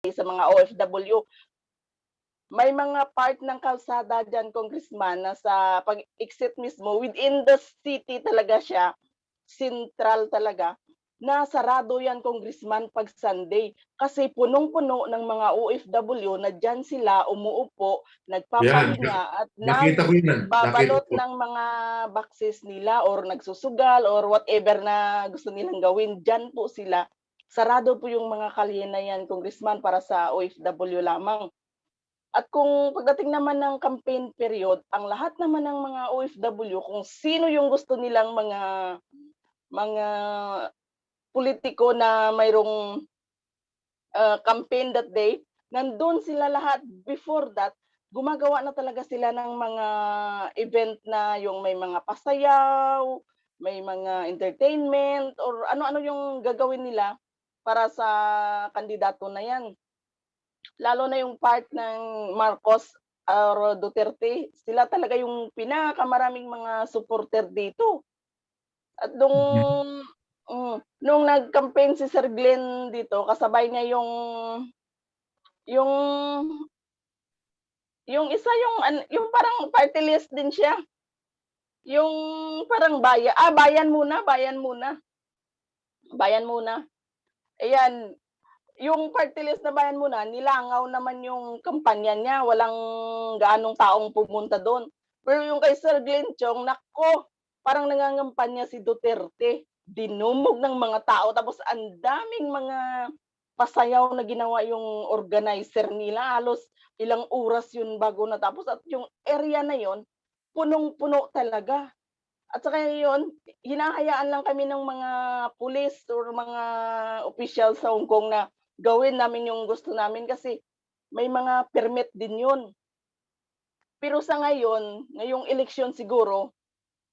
sa mga OFW. May mga part ng kalsada diyan, Congressman, na sa pag-exit mismo, within the city talaga siya, sentral talaga, na sarado yan, Congressman, 'pag Sunday. Kasi punong-puno ng mga OFW na diyan sila umuupo, Yan. nagpapahinga at Nakita ko yan. Nakita nagbabalot ko. ng mga boxes nila or nagsusugal or whatever na gusto nilang gawin, diyan po sila. Sarado po yung mga kalye na yan, Congressman, para sa OFW lamang. At kung pagdating naman ng campaign period, ang lahat naman ng mga OFW kung sino yung gusto nilang mga politiko na mayroong, campaign that day, nandun sila lahat. Before that, gumagawa na talaga sila ng mga event na yung may mga pasayaw, may mga entertainment or ano-ano yung gagawin nila para sa kandidato na 'yan. Lalo na yung part ng Marcos or Duterte, sila talaga yung pinakamaraming mga supporter dito. At nung nag-campaign si Sir Glenn dito, kasabay niya yung yung isa yung parang party list din siya, yung parang bayan muna, bayan muna, bayan muna. Ayan, yung party list na bayan muna, nilangaw naman yung kampanya niya, walang gaanong taong pumunta dun. Pero yung kay Sir Glenn Chong, naku, parang nangangampanya si Duterte. Dinumog ng mga tao tapos ang daming mga pasayaw na ginawa yung organizer nila. Halos ilang oras yun bago natapos at yung area na yon punong-puno talaga. At saka yun, hinahayaan lang kami ng mga pulis or mga opisyal sa Hong Kong na gawin namin yung gusto namin kasi may mga permit din yun. Pero sa ngayon, ngayong eleksyon siguro,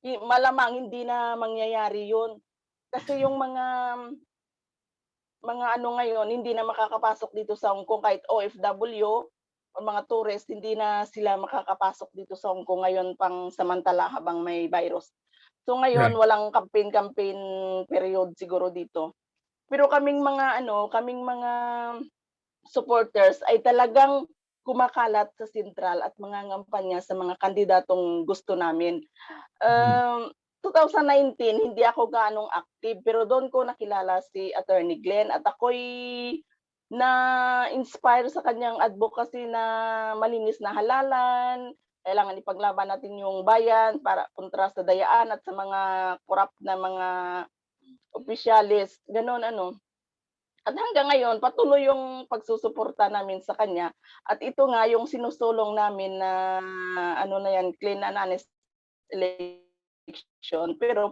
malamang hindi na mangyayari yun. Kasi yung mga ano ngayon, hindi na makakapasok dito sa Hong Kong kahit OFW o mga tourist, hindi na sila makakapasok dito sa Hong Kong ngayon pang samantala habang may virus. So Yeah. ngayon walang campaign period siguro dito. Pero kaming mga supporters ay talagang kumakalat sa sentral at mangangampanya sa mga kandidatong gusto namin. 2019 hindi ako gaanong active pero doon ko nakilala si Attorney Glenn at ako'y na-inspire sa kanyang advocacy na malinis na halalan, kailangan ipaglaban natin yung bayan para kontra sa dayaan at sa mga corrupt na mga opisyalis, gano'n ano. At hanggang ngayon patuloy yung pagsusuporta namin sa kanya at ito nga yung sinusulong namin na ano na yan, clean and honest election pero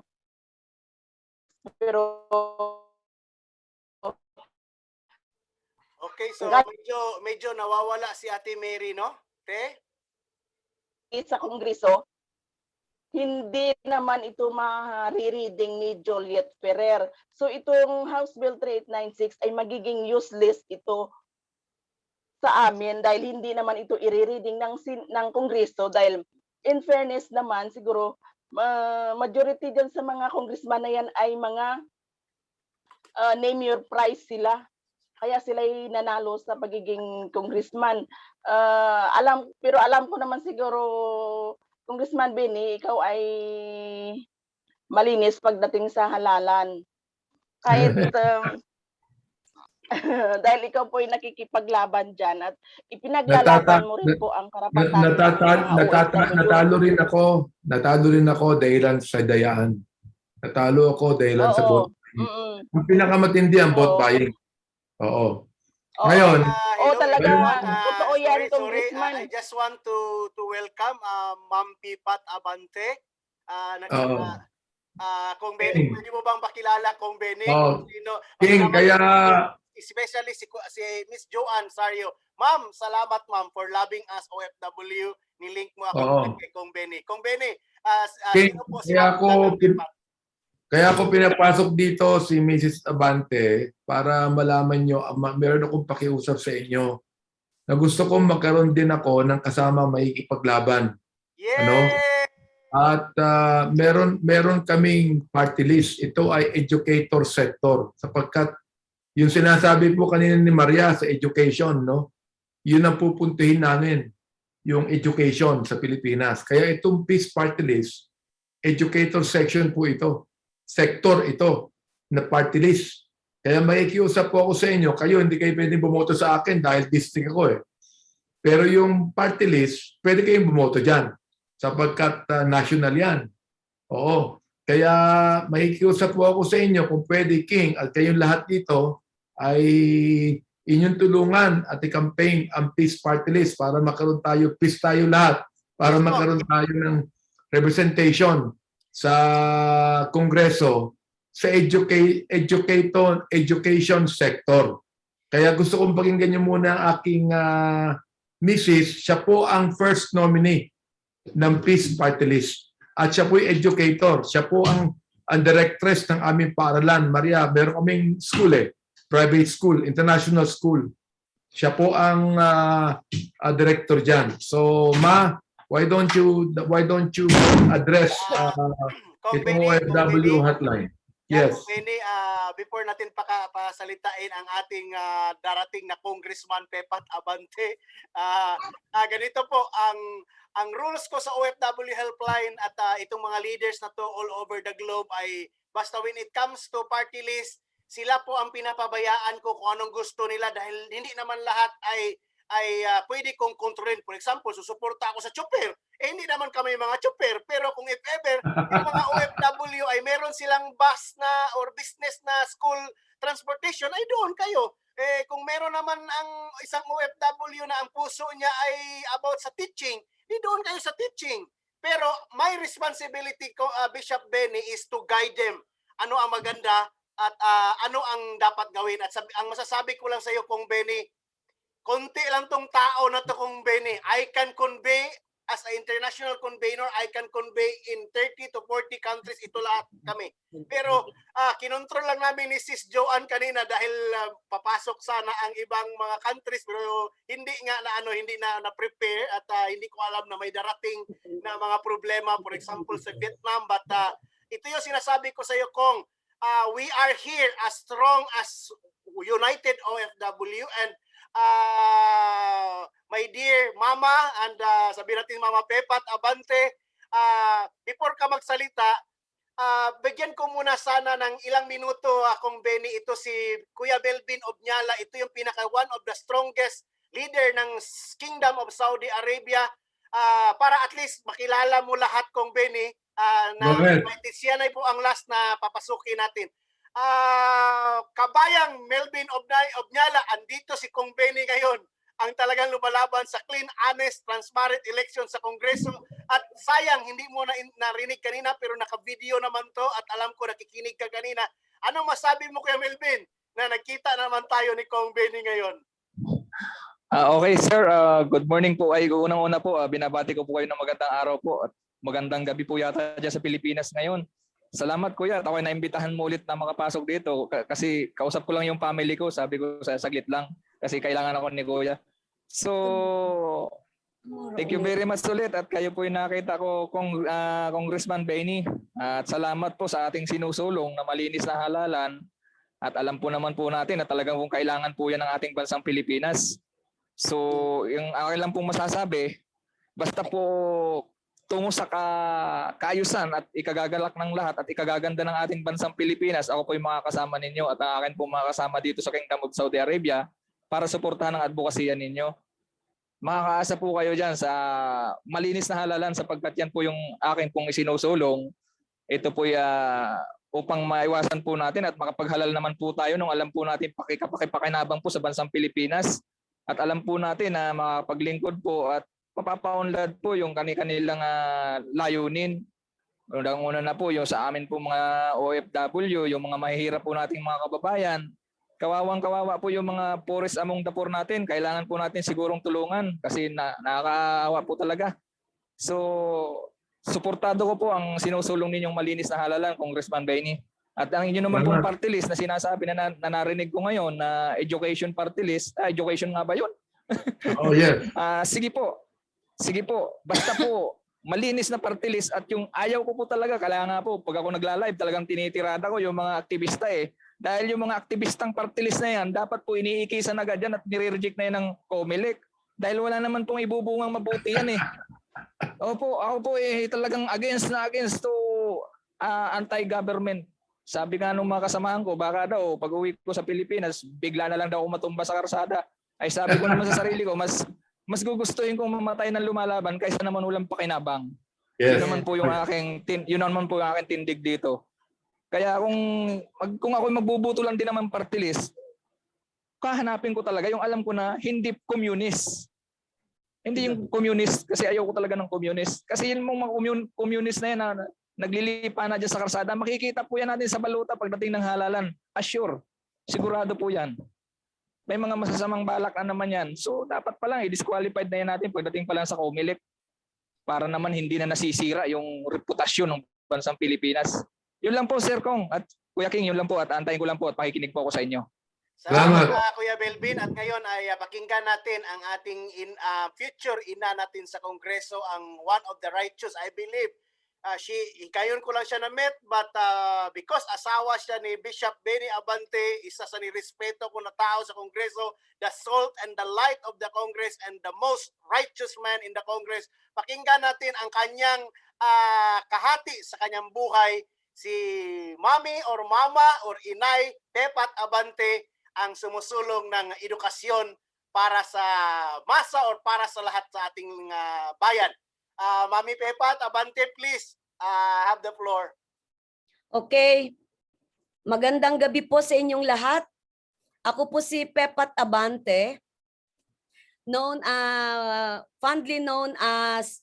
Okay, so hangga't medyo nawawala si Ate Mary, no? Te? sa Kongreso, hindi naman ito mare-reading ni Joliet Ferrer. So itong House Bill 3896 ay magiging useless ito sa amin dahil hindi naman ito i-reading ng Kongreso dahil in fairness naman siguro majority diyan sa mga congressman na yan ay mga name your price sila. Kaya sila'y nanalo sa pagiging congressman. Pero alam ko naman siguro, Congressman Benny, ikaw ay malinis pagdating sa halalan. Kahit dahil ikaw po ay nakikipaglaban dyan at ipinaglalaban mo rin po ang karapatan ng mga OFW. Natalo rin ako dahilan sa dayaan. Natalo ako dahilan sa Oo. vote buying. Ang pinakamatindi ang vote buying. Oo. Ngayon, talaga. everyone, Totoo yan, sorry, Congressman. I just want to welcome Ma'am Pipat Abante. Kung Benny, pwede mo bang pakilala Kung Benny? Sino? King, kaya especially si Miss Joanne Sario. Ma'am, salamat ma'am for loving us OFW. Nilink mo ako kay Kung Benny. Kung Benny, King, sino po si Ma'am Pipat? Kaya ako pinapasok dito si Mrs. Abante para malaman nyo, meron akong pakiusap sa inyo na gusto kong magkaroon din ako ng kasama maikipaglaban. Yeah! Ano? At meron kaming party list. Ito ay educator sector sapagkat Yung sinasabi po kanina ni Maria sa education, no? Yun ang pupuntuhin namin, yung education sa Pilipinas. Kaya itong Peace Party List, educator section po ito. Sector ito na party list. Kaya makikiusap po ako sa inyo, kayo hindi kayo pwedeng bumoto sa akin dahil district ako eh. Pero yung party list, pwede kayong bumoto dyan sapagkat national yan. Oo. Kaya makikiusap po ako sa inyo kung pwede, King, at kayong lahat dito ay inyong tulungan at i-campaign ang Peace Party List para magkaroon tayo, peace tayo lahat, para magkaroon tayo ng representation sa Kongreso sa education sector. Kaya gusto kong pakinggan niyo muna ang aking misis. Siya po ang first nominee ng Peace Party List. At siya po yung educator. Siya po ang directress ng aming paaralan. Maria, meron kaming school private school, international school. Siya po ang director dyan. So, Ma, why don't you address itong OFW hotline? Yes. Benny, before natin pasalitain ang ating darating na Congressman Pepat Abante, ganito po ang rules ko sa OFW helpline at itong mga leaders na to all over the globe ay basta when it comes to party list, sila po ang pinapabayaan ko kung anong gusto nila dahil hindi naman lahat ay pwede kong kontrolin. For example, susuporta ako sa chopper. Hindi naman kami mga chopper. Pero kung if ever, yung mga OFW ay meron silang bus na or business na school transportation, ay doon kayo. Kung meron naman ang isang OFW na ang puso niya ay about sa teaching, di doon kayo sa teaching. Pero my responsibility ko, Bishop Benny, is to guide them. Ano ang maganda at ano ang dapat gawin. At ang masasabi ko lang sa iyo, Kong Benny, konti lang tong tao na to, Kong Benny. I can convey as an international convener, I can convey in 30 to 40 countries ito lahat kami. Pero kinontrol lang namin ni Sis Joanne kanina dahil papasok sana ang ibang mga countries pero hindi nga hindi na prepare at hindi ko alam na may darating na mga problema, for example sa Vietnam. But ito yung sinasabi ko sa iyo, Kong, we are here as strong as United OFW and my dear Mama and sabihin natin Mama Pepat Abante, before ka magsalita, bigyan ko muna sana ng ilang minuto Kong Benny, ito si Kuya Melvin Obñala, ito yung one of the strongest leader ng Kingdom of Saudi Arabia, para at least makilala mo lahat, Kong Benny, na siya na po ang last na papasukin natin. Kabayang Melvin Obñala, andito si Kong Benny ngayon, ang talagang lumalaban sa clean, honest, transparent election sa Kongreso. At sayang, hindi mo narinig kanina pero naka-video naman to at alam ko nakikinig ka kanina. Ano masabi mo Kuya Melvin na nagkita naman tayo ni Kong Benny ngayon? Okay sir, good morning po. Ay unang-una po, binabati ko po kayo ng magandang araw po at magandang gabi po yata dyan sa Pilipinas ngayon. Salamat kuya at ako ay naimbitahan mo ulit na makapasok dito kasi kausap ko lang yung family ko, sabi ko saglit lang kasi kailangan ako ni kuya. So thank you very much ulit at kayo po yung nakita ko Congressman Benny at salamat po sa ating sinusulong na malinis na halalan at alam po naman po natin na talagang kung kailangan po yan ng ating bansang Pilipinas. So yung akin lang pong masasabi, basta po tungo sa kaayusan at ikagagalak ng lahat at ikagaganda ng ating bansang Pilipinas, ako po yung makakasama ninyo at ang akin po makakasama dito sa Kingdom of Saudi Arabia para suportahan ang advokasya ninyo. Makakaasa po kayo dyan sa malinis na halalan sapagkat yan po yung akin pong isinusulong. Ito po upang maiwasan po natin at makapaghalal naman po tayo nung alam po natin pakipakinabang po sa bansang Pilipinas at alam po natin na makapaglingkod po at mapapaunlad po yung kanilang layunin. Unang-una na po yung sa amin po mga OFW, yung mga mahihirap po nating mga kababayan. Kawawang-kawawa po yung mga poorest among the poor natin. Kailangan po natin sigurong tulungan kasi nakakaawa po talaga. So, suportado ko po ang sinusulong ninyong malinis na halalan, Congressman Benny. At ang inyo naman pong party list na sinasabi na narinig ko ngayon na education party list, education nga ba yun? Oh, yes. Sige po. Sige po, basta po malinis na party list at yung ayaw ko po talaga, kaya nga po pag ako nagla-live talagang tinitirada ko yung mga aktivista Dahil yung mga aktivistang party list na yan, dapat po iniikisan agad yan at nire-reject na yan ng COMELEC. Dahil wala naman pong ibubungang mabuti yan eh. Ako po talagang against to anti-government. Sabi nga nung mga kasamahan ko, baka daw pag uwi ko sa Pilipinas, bigla na lang daw ako matumba sa karsada. Ay sabi ko naman sa sarili ko, mas gugustuhin kong mamatay ng lumalaban kaysa naman walang pakinabang. Yes. Yun naman po yung aking tindig dito. Kaya kung ako magbubuto lang din naman party list, kahanapin ko talaga yung alam ko na hindi communist. Hindi yung communist kasi ayaw ko talaga ng communist. Kasi yung mga communist na yan na naglilipa na dyan sa karsada, makikita po yan natin sa baluta pagdating ng halalan. Assure. Sigurado po yan. May mga masasamang balak na naman yan. So dapat pa lang i-disqualified na yan natin pagdating pa lang sa COMELEC para naman hindi na nasisira yung reputasyon ng bansang Pilipinas. Yun lang po, Sir Kong. At Kuya King, yun lang po. At antayin ko lang po at makikinig po ako sa inyo. Salamat Kuya Belvin. At ngayon ay pakinggan natin ang ating future ina natin sa Kongreso, ang one of the righteous, I believe. Kayon ko lang siya na-met, but because asawa siya ni Bishop Benny Abante, isa sa nirespeto ko na tao sa Kongreso, the salt and the light of the Congress and the most righteous man in the Congress. Pakinggan natin ang kanyang kahati sa kanyang buhay, si Mami or Mama or Inay Pepat Abante, ang sumusulong ng edukasyon para sa masa or para sa lahat sa ating bayan. Mami Pepat Abante, please have the floor. Okay. Magandang gabi po sa inyong lahat. Ako po si Pepat Abante, fondly known as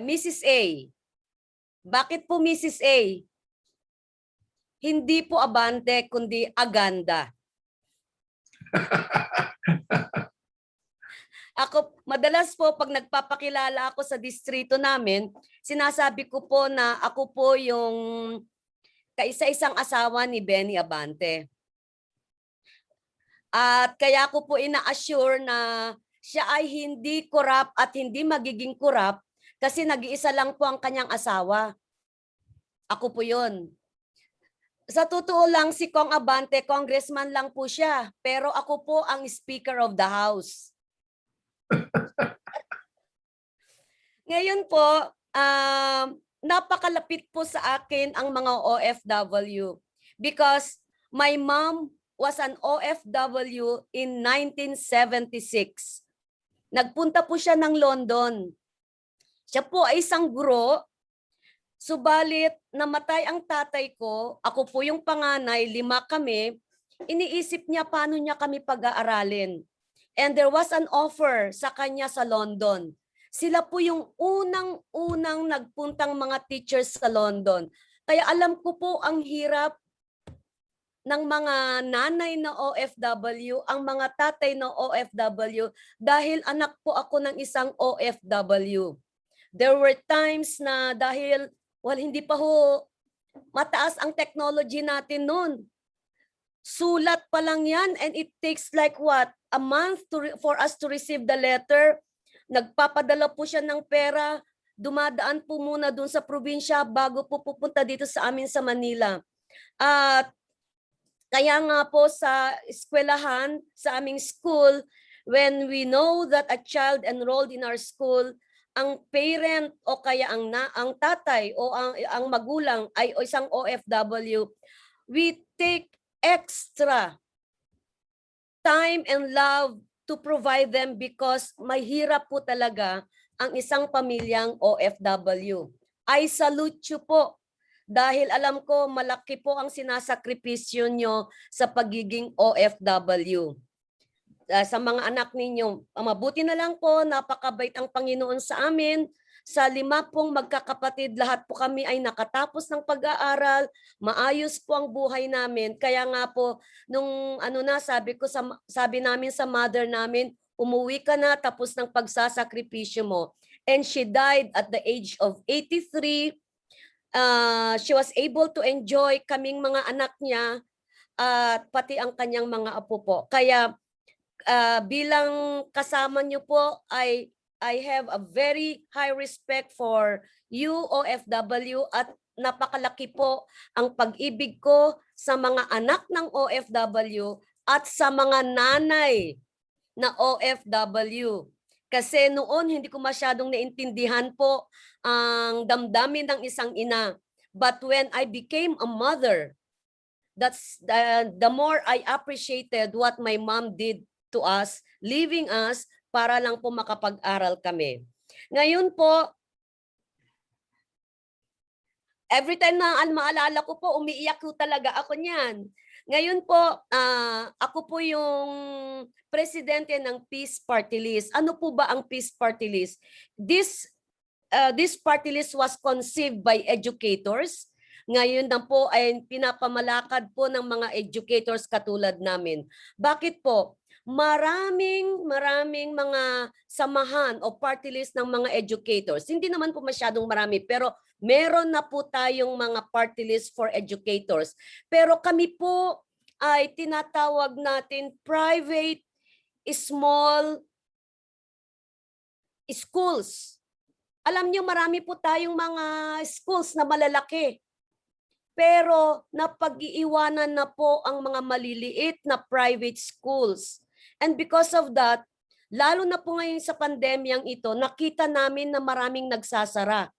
Mrs. A. Bakit po Mrs. A? Hindi po Abante, kundi Aganda. Madalas po pag nagpapakilala ako sa distrito namin, sinasabi ko po na ako po yung kaisa-isang asawa ni Benny Abante. At kaya ko po ina-assure na siya ay hindi corrupt at hindi magiging corrupt kasi nag-iisa lang po ang kanyang asawa. Ako po yun. Sa totoo lang, si Kong Abante, congressman lang po siya. Pero ako po ang Speaker of the House. Ngayon po, napakalapit po sa akin ang mga OFW. Because my mom was an OFW in 1976. Nagpunta po siya ng London. Siya po ay isang guro. Subalit, namatay ang tatay ko. Ako po yung panganay, 5 kami. Iniisip niya paano niya kami pag-aaralin. And there was an offer sa kanya sa London. Sila po yung unang nagpuntang mga teachers sa London. Kaya alam ko po ang hirap ng mga nanay na OFW, ang mga tatay na OFW, dahil anak po ako ng isang OFW. There were times na dahil hindi pa ho mataas ang technology natin noon. Sulat pa lang yan and it takes like what? A month for us to receive the letter. Nagpapadala po siya ng pera. Dumadaan po muna dun sa probinsya bago po pupunta dito sa amin sa Manila. At kaya nga po sa eskwelahan, sa aming school, when we know that a child enrolled in our school, ang parent o kaya ang tatay o ang magulang ay isang OFW, we take extra time and love to provide them because mahirap po talaga ang isang pamilyang OFW. I salute you po dahil alam ko malaki po ang sinasakripisyo nyo sa pagiging OFW. Sa mga anak ninyo, mabuti na lang po, napakabait ang Panginoon sa amin. Sa 5 pong magkakapatid, lahat po kami ay nakatapos ng pag-aaral, maayos po ang buhay namin. Kaya nga po, nung sabi namin sa mother namin, umuwi ka na tapos ng pagsasakripisyo mo. And she died at the age of 83. She was able to enjoy kaming mga anak niya at pati ang kanyang mga apo po. Kaya bilang kasama niyo po, I have a very high respect for you OFW at napakalaki po ang pag-ibig ko sa mga anak ng OFW at sa mga nanay na OFW. Kasi noon hindi ko masyadong naintindihan po ang damdamin ng isang ina. But when I became a mother, that's the more I appreciated what my mom did to us, leaving us para lang po makapag-aral kami. Ngayon po, every time na maalala ko po, umiiyak ko talaga ako niyan. Ngayon po, ako po yung presidente ng Peace Party List. Ano po ba ang Peace Party List? This party list was conceived by educators. Ngayon na po ay pinapamalakad po ng mga educators katulad namin. Bakit po? Maraming mga samahan o party list ng mga educators. Hindi naman po masyadong marami, pero meron na po tayong mga party list for educators. Pero kami po ay tinatawag natin private small schools. Alam niyo, marami po tayong mga schools na malalaki. Pero napag-iiwanan na po ang mga maliliit na private schools. And because of that, lalo na po ngayon sa pandemyang ito, nakita namin na maraming nagsasara.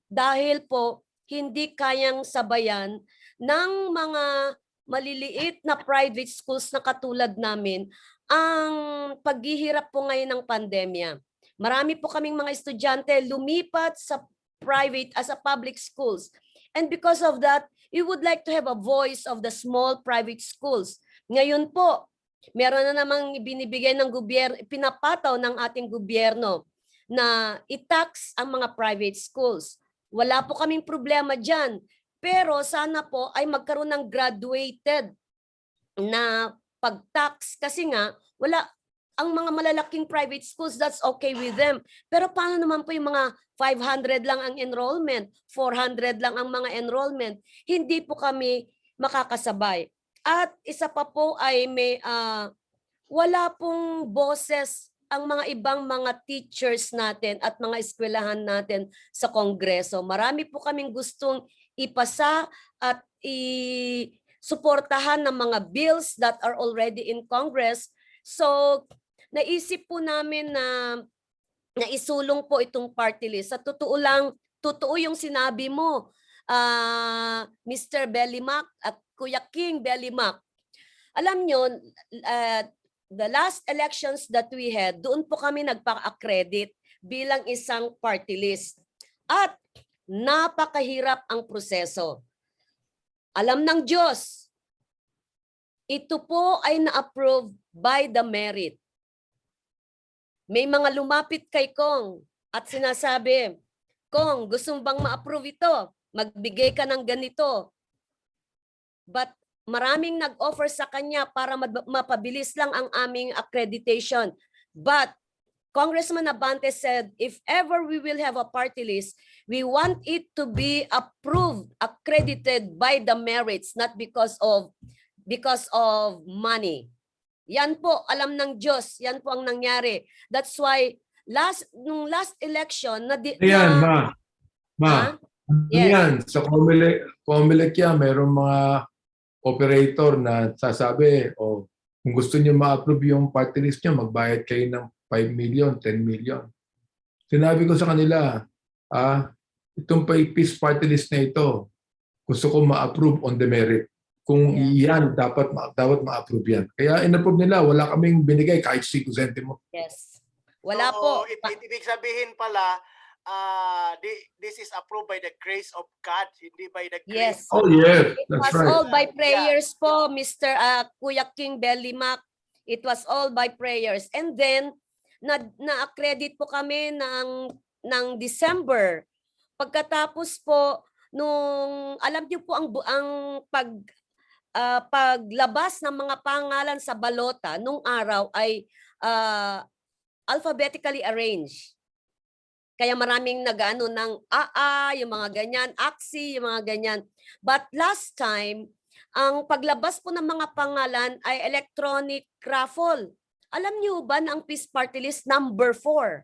Dahil po, hindi kayang sabayan ng mga maliliit na private schools na katulad namin ang paghihirap po ngayon ng pandemya. Marami po kaming mga estudyante lumipat sa private as a public schools. And because of that, we would like to have a voice of the small private schools. Ngayon po, meron na namang binibigay ng gobyerno, pinapataw ng ating gobyerno na i-tax ang mga private schools. Wala po kaming problema dyan. Pero sana po ay magkaroon ng graduated na pag-tax kasi nga wala ang mga malalaking private schools, that's okay with them. Pero paano naman po yung mga 500 lang ang enrollment, 400 lang ang mga enrollment? Hindi po kami makakasabay. At isa pa po ay may wala pong boses ang mga ibang mga teachers natin at mga eskwelahan natin sa Kongreso. Marami po kaming gustong ipasa at i-suportahan ng mga bills that are already in Congress. So, naisip po namin na isulong po itong party list. Sa totoo lang, totoo yung sinabi mo, Mr. Bellimac at Kuya King Bellimac. Alam nyo, the last elections that we had, doon po kami nagpa-accredit bilang isang party list. At napakahirap ang proseso. Alam ng Diyos, ito po ay na-approve by the merit. May mga lumapit kay Kong at sinasabi, Kong, gusto mo bang ma-approve ito? Magbigay ka ng ganito. But maraming nag-offer sa kanya para mapabilis lang ang aming accreditation. But Congressman Abante said, if ever we will have a party list, we want it to be approved, accredited by the merits, not because of money. Yan po, alam ng Diyos. Yan po ang nangyari. That's why, nung last election, Ayan, Ma. Yes. Yan, sa Comelec yan, mayroong mga operator na sasabi, kung gusto niyo ma-approve yung party list niyo, magbayad kayo ng 5 million, 10 million. Sinabi ko sa kanila, itong peace party list na ito, gusto ko ma-approve on the merit. Kung yan, dapat ma-approve yan. Kaya in-approve nila, wala kaming binigay kahit 5 sentimo. Yes. Wala So, po. ibig sabihin pala, this is approved by the grace of God, hindi by the grace. Yes. Oh, yes. It That's was right. all by prayers po, Mr. Kuya King Bellimac. It was all by prayers. And then, na-accredit po kami ng December. Pagkatapos po, nung alam niyo po ang paglabas ng mga pangalan sa balota nung araw ay alphabetically arranged. Kaya maraming nag-ano ng yung mga ganyan, AXI, yung mga ganyan. But last time, ang paglabas po ng mga pangalan ay electronic raffle. Alam niyo ba na ang Peace Party List number 4?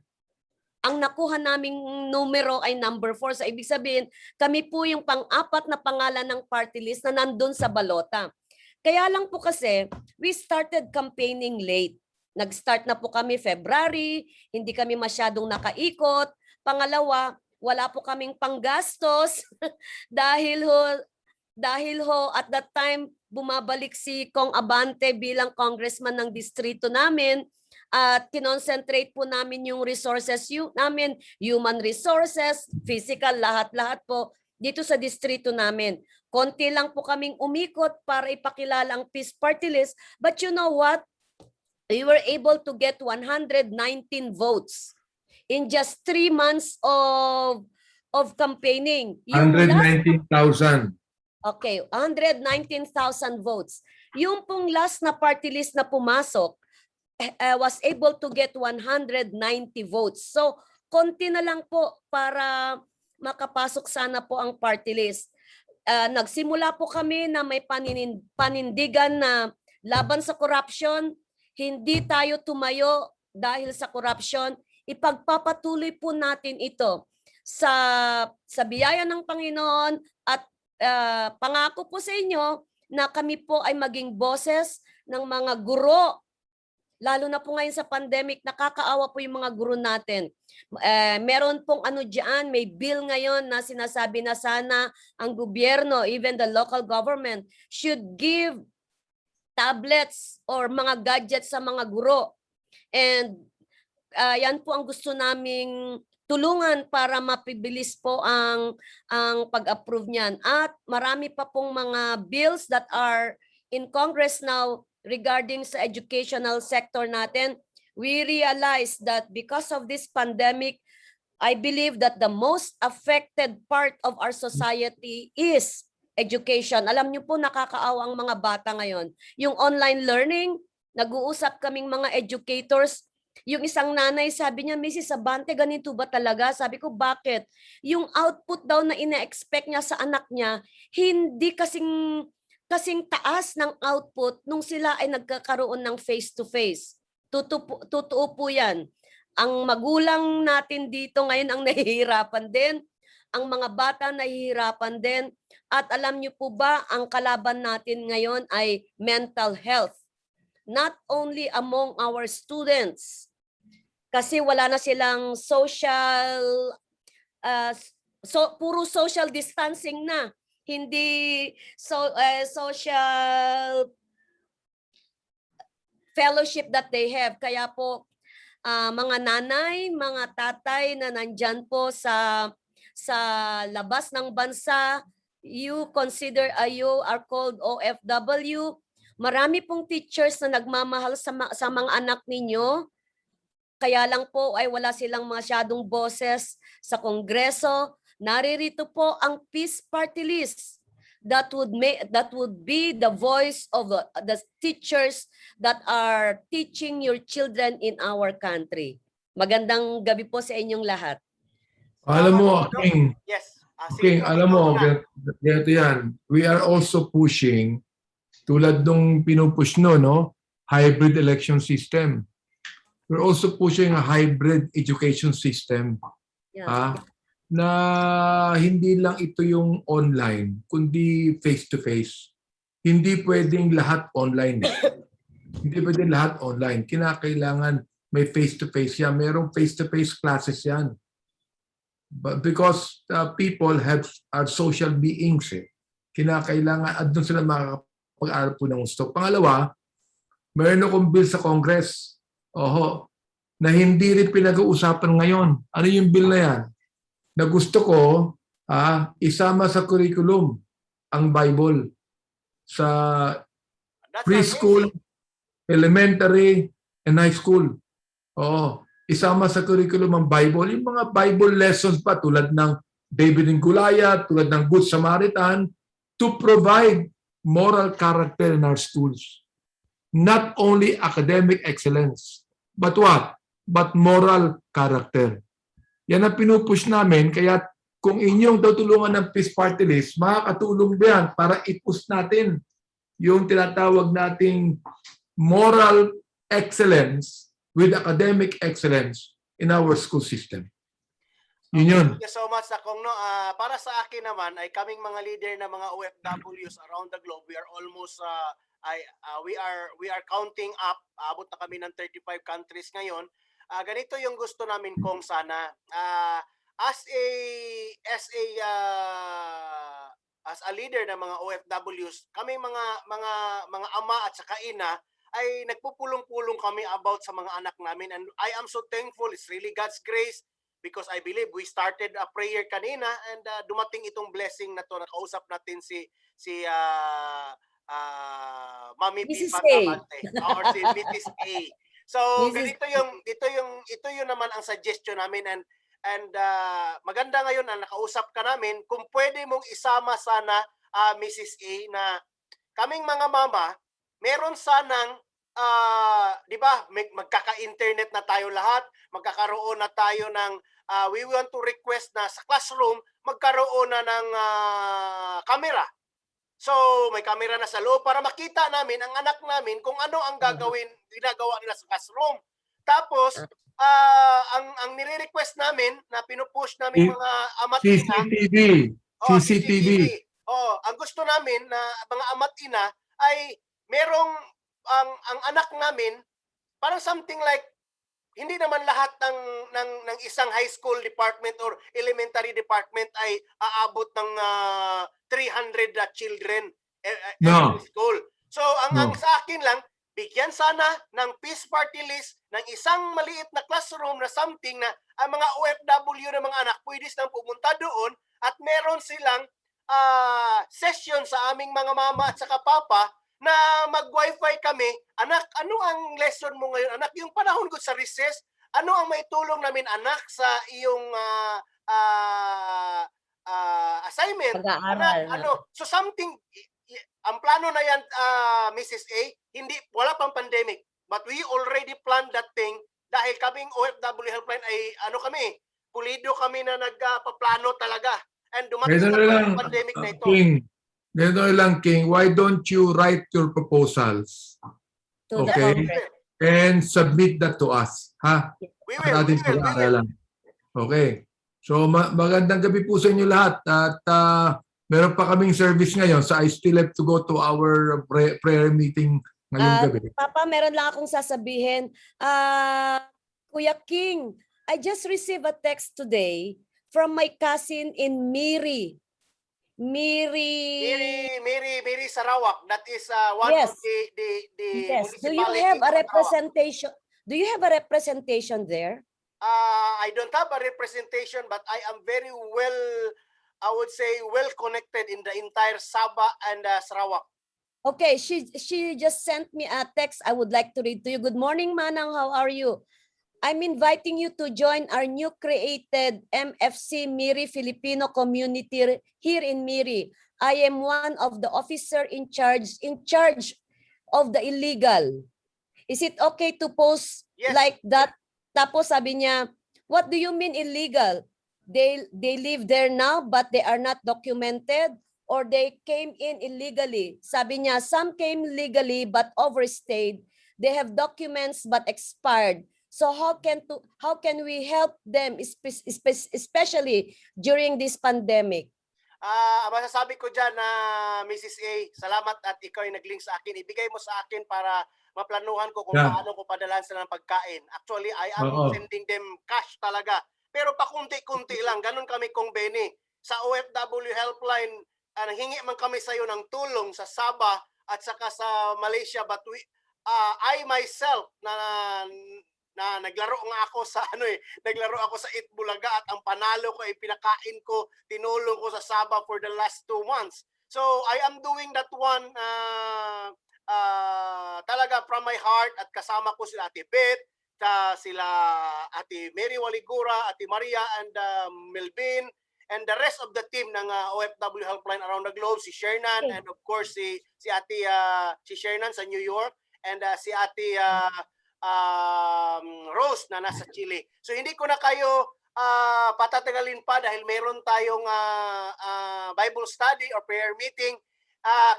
ang nakuha naming numero ay number 4. So ibig sabihin, kami po yung pang-apat na pangalan ng party list na nandun sa balota. Kaya lang po kasi, we started campaigning late. Nag-start na po kami February, hindi kami masyadong nakaikot. Pangalawa, wala po kaming panggastos dahil ho at that time bumabalik si Kong Abante bilang congressman ng distrito namin at kinonsentrate po namin yung resources namin, human resources, physical, lahat-lahat po dito sa distrito namin. Konti lang po kaming umikot para ipakilala ang Peace Party List, but you know what? We were able to get 119 votes in just 3 months of campaigning. Yung last 119,000. Okay, 119,000 votes. Yung pong last na party list na pumasok was able to get 190 votes. So, konti na lang po para makapasok sana po ang party list. Nagsimula po kami na may panindigan na laban sa corruption. Hindi tayo tumayo dahil sa corruption. Ipagpapatuloy po natin ito sa biyaya ng Panginoon at pangako po sa inyo na kami po ay maging boses ng mga guro. Lalo na po ngayon sa pandemic, nakakaawa po yung mga guro natin. Meron pong diyan, may bill ngayon na sinasabi na sana ang gobyerno, even the local government, should give tablets or mga gadgets sa mga guro. And yan po ang gusto naming tulungan para mapibilis po ang pag-approve niyan. At marami pa pong mga bills that are in Congress now regarding sa educational sector natin. We realize that because of this pandemic, I believe that the most affected part of our society is education. Alam niyo po, nakakaawa ang mga bata ngayon. Yung online learning, nag-uusap kaming mga educators. Yung isang nanay, sabi niya, Mrs. Abante, ganito ba talaga? Sabi ko, bakit? Yung output daw na ina-expect niya sa anak niya, hindi kasing taas ng output nung sila ay nagkakaroon ng face-to-face. Totoo po yan. Ang magulang natin dito ngayon ang nahihirapan din. Ang mga bata nahihirapan din. At alam niyo po ba, ang kalaban natin ngayon ay mental health. Not only among our students, kasi wala na silang puro social distancing na. Hindi social fellowship that they have. Kaya po, mga nanay, mga tatay na nandyan po sa labas ng bansa, you are called OFW. Marami pong teachers na nagmamahal sa mga anak ninyo. Kaya lang po ay wala silang masyadong boses sa Kongreso. Naririto po ang Peace Party List that would be the voice of the teachers that are teaching your children in our country. Magandang gabi po sa inyong lahat. Alam mo, King, Yes. King, alam mo, ganito yan. We are also pushing, tulad nung pinupush no? Hybrid election system. We're also pushing a hybrid education system. Yeah. Na hindi lang ito yung online, kundi face-to-face. Hindi pwedeng lahat online. Hindi pwedeng lahat online. Kinakailangan may face-to-face yan. Merong face-to-face classes yan. But because people are social beings. Kinakailangan, at doon sila makakapag-aral po ng gusto. Pangalawa, meron akong bill sa Congress. Na hindi rin pinag-uusapan ngayon. Ano yung bill na yan? Na gusto ko isama sa curriculum ang Bible sa preschool, elementary, and high school. Isama sa curriculum ang Bible. Yung mga Bible lessons pa tulad ng David and Goliath, tulad ng Good Samaritan, to provide moral character in our schools. Not only academic excellence, but what? But moral character. Yan ang pinupush namin, kaya kung inyong tutulungan ng Peace Party List, makakatulong ba yan para i-push natin yung tinatawag nating moral excellence with academic excellence in our school system. Yun yun. Thank you so much sa kung no. Para sa akin naman ay kaming mga leader ng mga OFWs around the globe, we are almost we are counting up. Abot na kami ng 35 countries ngayon. Ganito yung gusto namin kung sana as a leader ng mga OFWs, kami mga ama at saka ina ay nagpupulong-pulong kami about sa mga anak namin, and I am so thankful. It's really God's grace. Because I believe we started a prayer kanina and dumating itong blessing na to. Nakausap natin si Mami Mrs. Pipa A. Abante or si Mrs. A. So Mrs. ito yung naman ang suggestion namin, and maganda ngayon na nakausap ka namin kung pwede mong isama sana Mrs. A na kaming mga mama meron sanang di ba, magkaka-internet na tayo lahat, magkakaroon na tayo ng we want to request na sa classroom magkaroon na ng camera. So, may camera na sa loob para makita namin ang anak namin kung ano ang ginagawa nila sa classroom. Tapos, ang nire-request namin na pinupush namin mga ama't ina, CCTV. ang gusto namin na mga ama't ina ay merong ang anak namin parang something like hindi naman lahat ng isang high school department or elementary department ay aabot ng 300 children No. every school. So ang sa akin lang, bigyan sana ng peace party list ng isang maliit na classroom na something na ang mga OFW na mga anak pwede silang pumunta doon at meron silang session sa aming mga mama at saka papa na mag-wifi kami. Anak, ano ang lesson mo ngayon? Anak, yung panahon ko sa recess, ano ang maitulong namin, anak, sa iyong assignment? Pag-aaral. Anak, so something, ang plano na yan, Mrs. A, wala pang pandemic. But we already planned that thing dahil kaming OFW Helpline ay, pulido kami na nagpaplano talaga. And dumating na ang pandemic na ito. Ganito lang, King. Why don't you write your proposals? To the Okay. Congress. And submit that to us. Ha? We Para will. ating pag-aaralan. Okay. So magandang gabi po sa inyo lahat. At meron pa kaming service ngayon. So I still have to go to our prayer meeting ngayong gabi. Papa, meron lang akong sasabihin. Kuya King, I just received a text today from my cousin in Miri Sarawak. That is one Yes. of the Yes. Do you municipality have a of Sarawak. representation? Do you have a representation there? I don't have a representation, but I am very well, I would say, well connected in the entire Sabah and Sarawak. Okay, she just sent me a text I would like to read to you. Good morning, Manang. How are you? I'm inviting you to join our new created MFC Miri Filipino community here in Miri. I am one of the officer in charge of the illegal. Is it okay to post Yes. like that? Tapos sabi niya, what do you mean illegal? They live there now but they are not documented, or they came in illegally. Sabi niya, some came legally but overstayed. They have documents but expired. So how can we help them, especially during this pandemic? Masasabi ko dyan na Mrs. A, salamat at ikaw ay nag-link sa akin. Ibigay mo sa akin para maplanuhan ko kung paano ko padalan sila ng pagkain. Actually, I am sending them cash talaga. Pero pakunti-kunti lang. Ganun kami kung Benny. Sa OFW Helpline, hingi man kami sa iyo ng tulong sa Sabah at saka sa Malaysia. But I myself na naglaro nga ako sa naglaro ako sa Itbulaga at ang panalo ko ay pinakain ko, tinulong ko sa Sabah for the last 2 months. So I am doing that one talaga from my heart, at kasama ko sila Ate Beth, sila Ate Mary Waligura, Ate Maria and Melvin, and the rest of the team ng OFW Helpline around the globe, si Shernan, and of course si Ate si Shernan sa New York, and si Ate Rose na nasa Chile. So hindi ko na kayo patatagalin pa dahil meron tayong Bible study or prayer meeting.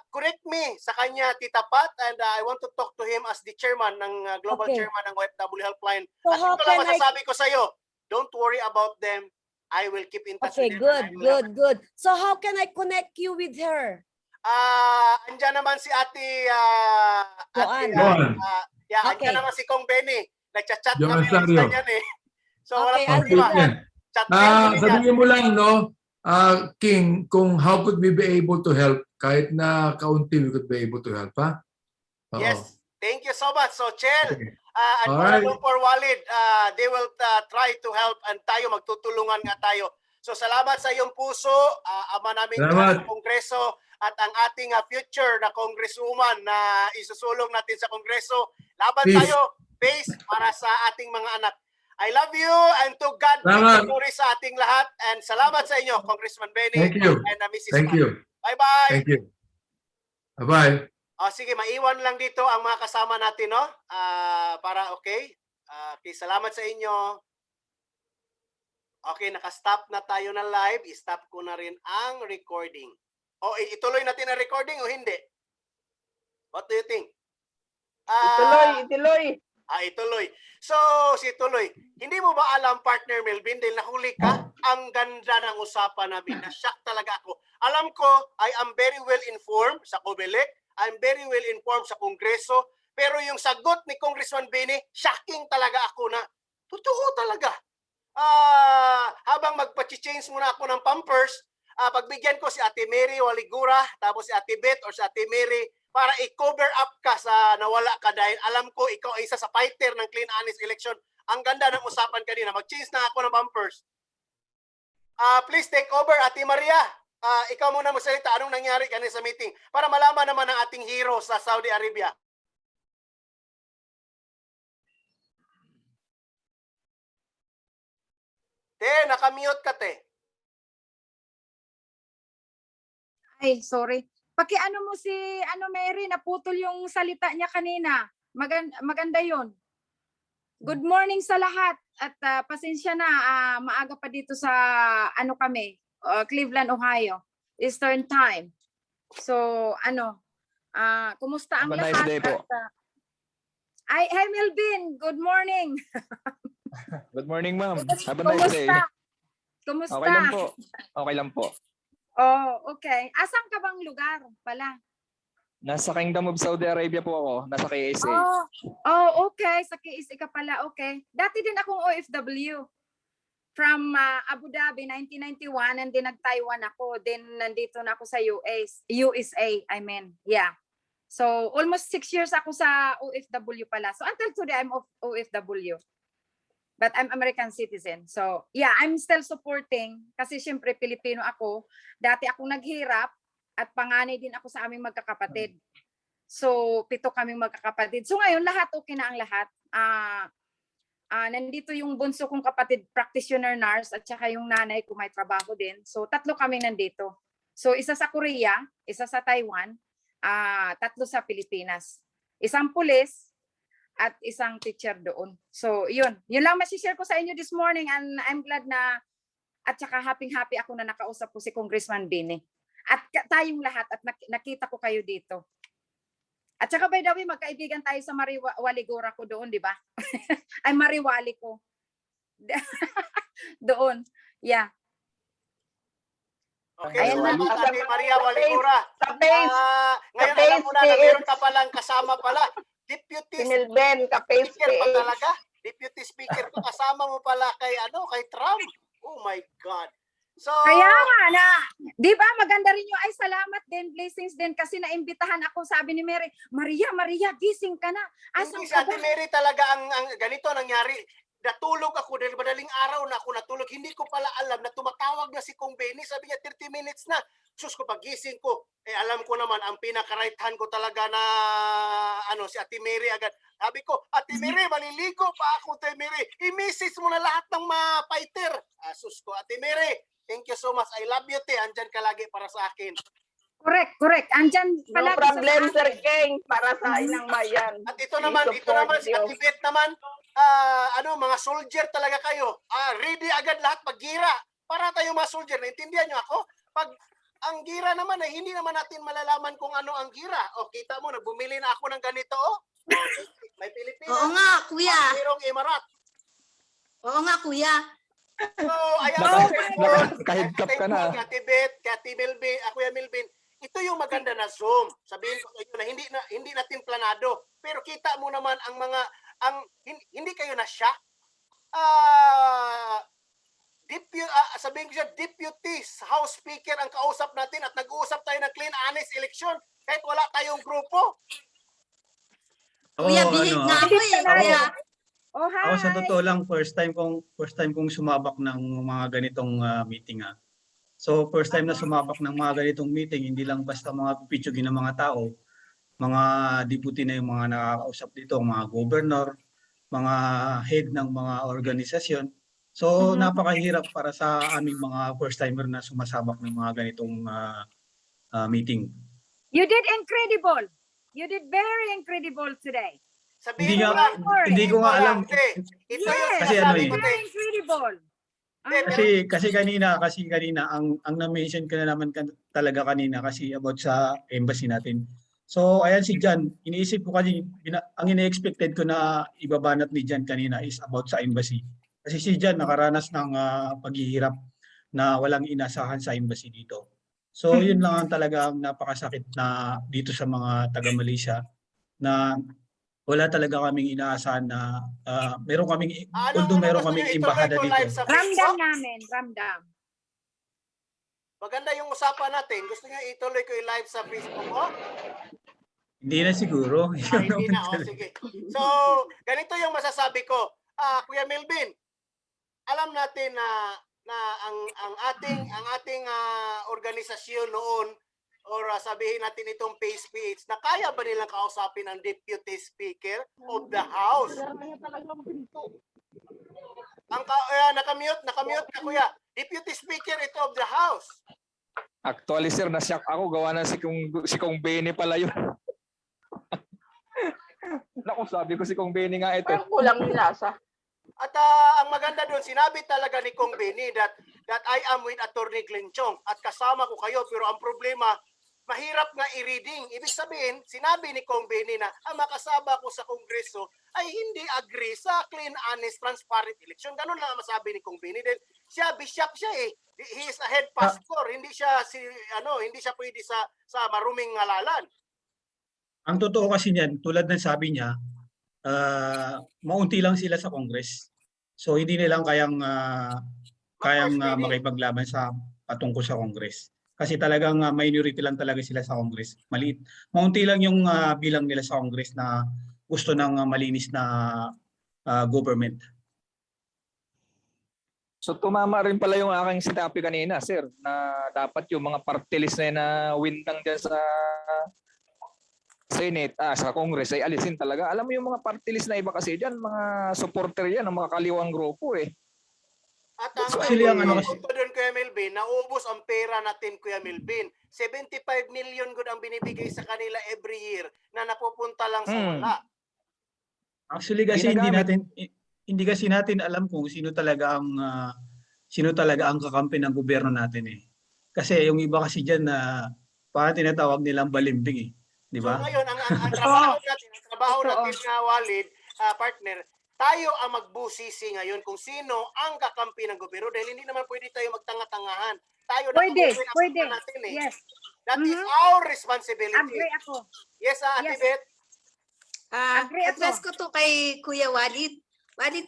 Correct me sa kanya, Tita Pat, and I want to talk to him as the chairman ng global Okay. chairman ng OFW Helpline. So At how ito lang can I- masasabi ko sa iyo, don't worry about them. I will keep in touch Okay, with her. good. So how can I connect you with her? Andyan naman si Ate Joanne. Joanne. andyan Okay. naman si Kong Benny. Nagchat-chat Joanne kami minsan Sario. yan eh. So wala Okay, Oh, I'll do problema. that. Chat yan, ganyan yan. sabihin mo lang, no, King, kung how could we be able to help? Kahit na kaunti, we could be able to help, ha? Oo. Yes. Thank you so much. So, Chel, Okay. and Alright. Kuala Lumpur Walid, they will try to help and tayo, magtutulungan nga tayo. So, salamat sa iyong puso, ama namin Salamat. sa Kongreso at ang ating future na congresswoman na isusulong natin sa Kongreso. Laban Peace. tayo, face para sa ating mga anak. I love you and to God be the Salamat. glory sa ating lahat. And salamat sa inyo, Congressman Benny Thank you. and Mrs. Thank Pat. you. Bye-bye. Thank you. Bye-bye. Sige, maiwan lang dito ang mga kasama natin, no? Para okay. Okay, salamat sa inyo. Okay, naka-stop na tayo ng live. I-stop ko na rin ang recording. O, ituloy natin ang recording o hindi? What do you think? Ituloy. Ituloy. So, si Tuloy, hindi mo ba alam, partner Melvin, dahil nahuli ka, ang ganda ng usapan namin. Na-shock talaga ako. Alam ko, I am very well informed sa COMELEC. I'm very well informed sa Kongreso. Pero yung sagot ni Congressman Benny, shocking talaga ako na, totoo talaga. Habang magpa-change muna ako ng Pampers, pagbigyan ko si Ate Mary Waligura, tapos si Ate Beth or si Ate Mary, para i-cover up ka sa nawala ka dahil alam ko ikaw ay isa sa fighter ng clean honest election. Ang ganda ng usapan kanina. Mag-change na ako ng Pampers. Please take over, Ate Maria. Ikaw muna magsalita. Anong nangyari kanina sa meeting? Para malaman naman ng ating hero sa Saudi Arabia. Te, nakamute ka, te. Ay, sorry. Pakiano mo si Mary, naputol yung salita niya kanina. Maganda 'yon. Good morning sa lahat at pasensya na maaga pa dito sa kami, Cleveland, Ohio, Eastern Time. So, kumusta ang Have a nice lahat? day po. Hi Melvin, good morning. Good morning, ma'am. Have a nice day. Kumusta? Okay lang po. Okay lang po. Oh, okay. Asan ka bang lugar pala? Nasa Kingdom of Saudi Arabia po ako. Nasa KSA. Okay. Sa KSA ka pala. Okay. Dati din akong OFW. From Abu Dhabi, 1991, and then nag-Taiwan ako. Then nandito na ako sa USA, I mean. Yeah. So, almost 6 years ako sa OFW pala. So, until today, I'm OFW. But I'm American citizen. So, yeah, I'm still supporting. Kasi syempre, Pilipino ako. Dati akong naghirap at panganay din ako sa aming magkakapatid. So, 7 kaming magkakapatid. So, ngayon, lahat okay na ang lahat. Nandito yung bunso kong kapatid, practitioner nurse, at saka yung nanay ko may trabaho din. So, 3 kami nandito. So, isa sa Korea, isa sa Taiwan, 3 sa Pilipinas. Isang pulis, at isang teacher doon. So, yun. Yun lang masishare ko sa inyo this morning, and I'm glad na, at saka happy ako na nakausap ko si Congressman Benny. At tayong lahat, at nakita ko kayo dito. At saka by the way, magkaibigan tayo sa Waligura ko doon, di ba? Ay, Mariwali ko. Doon. Yeah. Okay, Ayan salamat, na. Ate Maria Waligura. Sa face. Ngayon, Sa alam mo na face, meron ka palang kasama pala. Deputy Si Melvin, ka-face Speaker pa PH. talaga. Deputy Speaker pa kasama mo pala kay Trump. Oh my God. So, Kaya nga na, di ba maganda rin yung, ay salamat din, blessings din, kasi naimbitahan ako, sabi ni Mary, Maria, gising ka na. Asan hindi si ka Ate ba? Mary talaga ang ganito nangyari. Natulog ako dahil madaling araw na ako natulog. Hindi ko pala alam na tumatawag na si Kong Benny. Sabi niya 30 minutes na. Sus ko, pagising ko. Alam ko naman, ang pinaka-right hand ko talaga na si Ate Mary agad. Sabi ko, Ate Mary, maliligo pa ako, Ate Mary. I-message mo na lahat ng mga fighter. Sus ko, Ate Mary, thank you so much. I love you, te. Andyan ka lagi para sa akin. Correct. Andyan No pala. problem, Sir King. Para sa inang bayan. At ito naman si Ate Beth naman, mga soldier talaga kayo. Ready agad lahat pag-gira. Para tayo mga soldier, naintindihan nyo ako? Pag ang gira naman hindi naman natin malalaman kung ano ang gira. O, kita mo, nagbumili na ako ng ganito, oh. May Pilipinas. Oo nga, kuya. Mayroong Emirat. Oo nga, kuya. So, ayan, Kahigkap ka na. Ate Beth, Ate Melvin, Kuya Melvin, ito yung maganda na Zoom. Sabihin ko sa inyo na hindi natin planado. Pero kita mo naman ang mga hindi kayo na siya. Sabihin ko siya, deputy House Speaker ang kausap natin at nag-uusap tayo ng clean, honest election kahit wala tayong grupo. Kuya, bihig nga ako eh. Kaya, Oh, hi. Ako sa totoo lang, first time kong sumabak ng mga ganitong meeting. So first time na sumabak ng mga ganitong meeting, hindi lang basta mga pipitsugin ng mga tao, mga deputy na yung mga nakakausap dito, mga governor, mga head ng mga organisasyon. So napakahirap para sa aming mga first timer na sumasabak ng mga ganitong meeting. You did incredible. You did very incredible today. Sabihin Hindi mo nga- lang. hindi ko nga alam. Ito yung Yes, Kasi ano sinasabi eh. ko, very incredible. Kasi kanina ang na-mention ko na naman talaga kanina kasi about sa embassy natin. So ayan si Jan, iniisip ko kasi ang ine-expected ko na ibabanat ni Jan kanina is about sa embassy. Kasi si Jan nakaranas ng paghihirap na walang inasahan sa embassy dito. So yun lang ang talagang napakasakit na dito sa mga taga Malaysia na wala talaga kaming inaasahan na meron kaming although meron kaming embahada dito. Ramdam namin, ramdam. Maganda yung usapan natin. Gusto niyo ituloy ko yung live sa Facebook ko? Hindi na siguro. Hindi na. Oh, sige. So, ganito yung masasabi ko. Kuya Melvin, alam natin na ang ating organisasyon noon or sabihin natin itong PACE-PH na kaya ba nilang kausapin ang Deputy Speaker of the House? Nakamute ka kuya. Deputy Speaker ito of the House. Actually, sir, nasyak ako. Gawa na si Kong Benny pala yun. Naku, sabi ko si Kong Benny nga ito. Parang kulang yung lasa. At ang maganda doon, sinabi talaga ni Kong Benny that I am with Attorney Glenn Chong at kasama ko kayo. Pero ang problema, mahirap nga i-reading. Ibig sabihin, sinabi ni Kong Benny na ang makasama ko sa Kongreso ay hindi agree sa clean, honest, transparent election. Ganun lang ang masabi ni Kong Benny. Then, siya, bishop siya eh. He is a head pastor. Hindi siya hindi siya pwede sa maruming ngalalan. Ang totoo kasi niyan, tulad ng sabi niya, maunti lang sila sa Congress. So hindi nilang kayang makipaglaban sa patungkol sa Congress. Kasi talagang minority lang talaga sila sa Congress. Maliit. Maunti lang yung bilang nila sa Congress na gusto ng malinis na government. So tumama rin pala yung aking sinabi kanina, sir, na dapat yung mga party list na yun na win lang dyan sa Senate, sa Congress ay alisin talaga. Alam mo yung mga party list na iba kasi dyan, mga supporter yan, ng mga kaliwang grupo eh. At ang Actually, ang ano kasi- punto doon, Kuya Melvin, naubos ang pera natin, Kuya Melvin. 75 million good ang binibigay sa kanila every year na napupunta lang sa wala. Actually kasi hindi kasi natin alam kung sino talaga ang kakampi ng gobyerno natin eh. Kasi yung iba kasi diyan na parang tinatawag nilang balimbing eh, di So ba? ngayon, ang trabaho natin na Walid, partner, tayo ang magbusisi ngayon kung sino ang kakampi ng gobyerno dahil hindi naman pwede tayo magtanga-tangahan. Tayo na Pwede. natin eh. Yes, That is our responsibility. agree ako. Yes, Ate Yes. Beth. Agree ako. Address ko to kay Kuya Walid. Walid,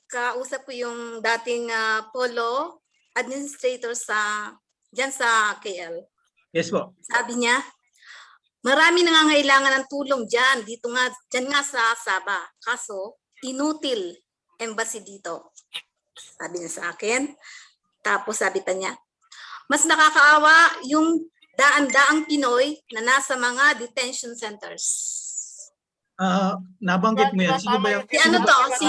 kausap ko yung dating polo administrator dyan sa KL. Yes po. Sabi niya, marami nangangailangan ng tulong dyan. Dyan nga sa Sabah. Kaso, inutil embassy dito. Sabi niya sa akin. Tapos sabi pa niya, mas nakakaawa yung daan-daang Pinoy na nasa mga detention centers. Nabanggit mo yan. Sino ba yung Si ano to? Tama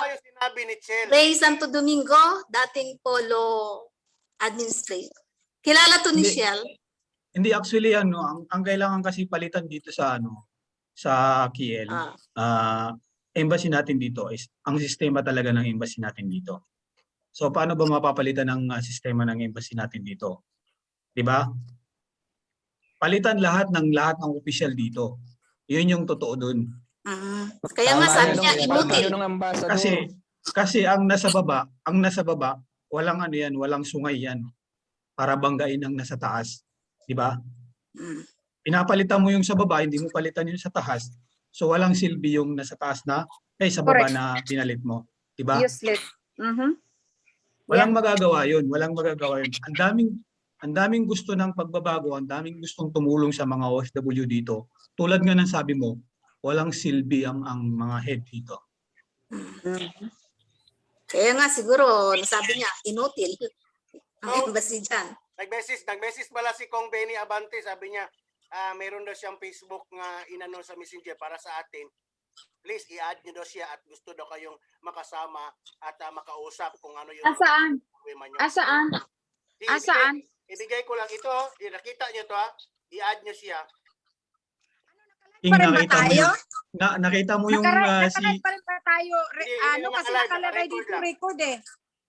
yung sinabi ni Chel. Ray Santo Domingo, dating polo administrator. Kilala to ni Hindi. Shell. Hindi actually ang kailangan kasi palitan dito sa sa KL. Embassy natin dito is ang sistema talaga ng embassy natin dito. So paano ba mapapalitan ng sistema ng embassy natin dito? 'Di ba? Palitan lahat ng opisyal dito. 'Yun yung totoo doon. Kaya nga sabi niya, Tama inutil. yun ng ambassador. Kasi Kasi ang nasa baba, walang ano yan, walang sungay yan para banggain ang nasa taas. Di ba? Mm. Pinapalitan mo yung sa baba, hindi mo palitan yung sa taas. So walang silbi yung nasa taas na, sa baba Correct. na pinalit mo. Di ba? Useless. Mhm. Walang magagawa yun. Walang magagawa yun. Ang daming gusto ng pagbabago, ang daming gustong tumulong sa mga OFW dito. Tulad nga ng sabi mo, walang silbi ang mga head dito. Kaya nga siguro, nasabi niya, inutil ang embassy dyan. Nag-message pala si Kong Benny Abante, sabi niya, meron daw siyang Facebook nga inano sa Messenger para sa atin. Please i-add niyo daw siya at gusto daw kayong makasama at makausap kung ano yung Asaan? problema niyo. Asaan? Sige, Asaan? ibigay ko lang ito, nakita niyo to i-add niyo siya. King, Pa rin ba nakita mo tayo? yung, nakita mo yung Nakalive pa rin ba tayo? Hindi, Ano hindi kasi nakalive, nakalagay naka-record dito lang. record eh.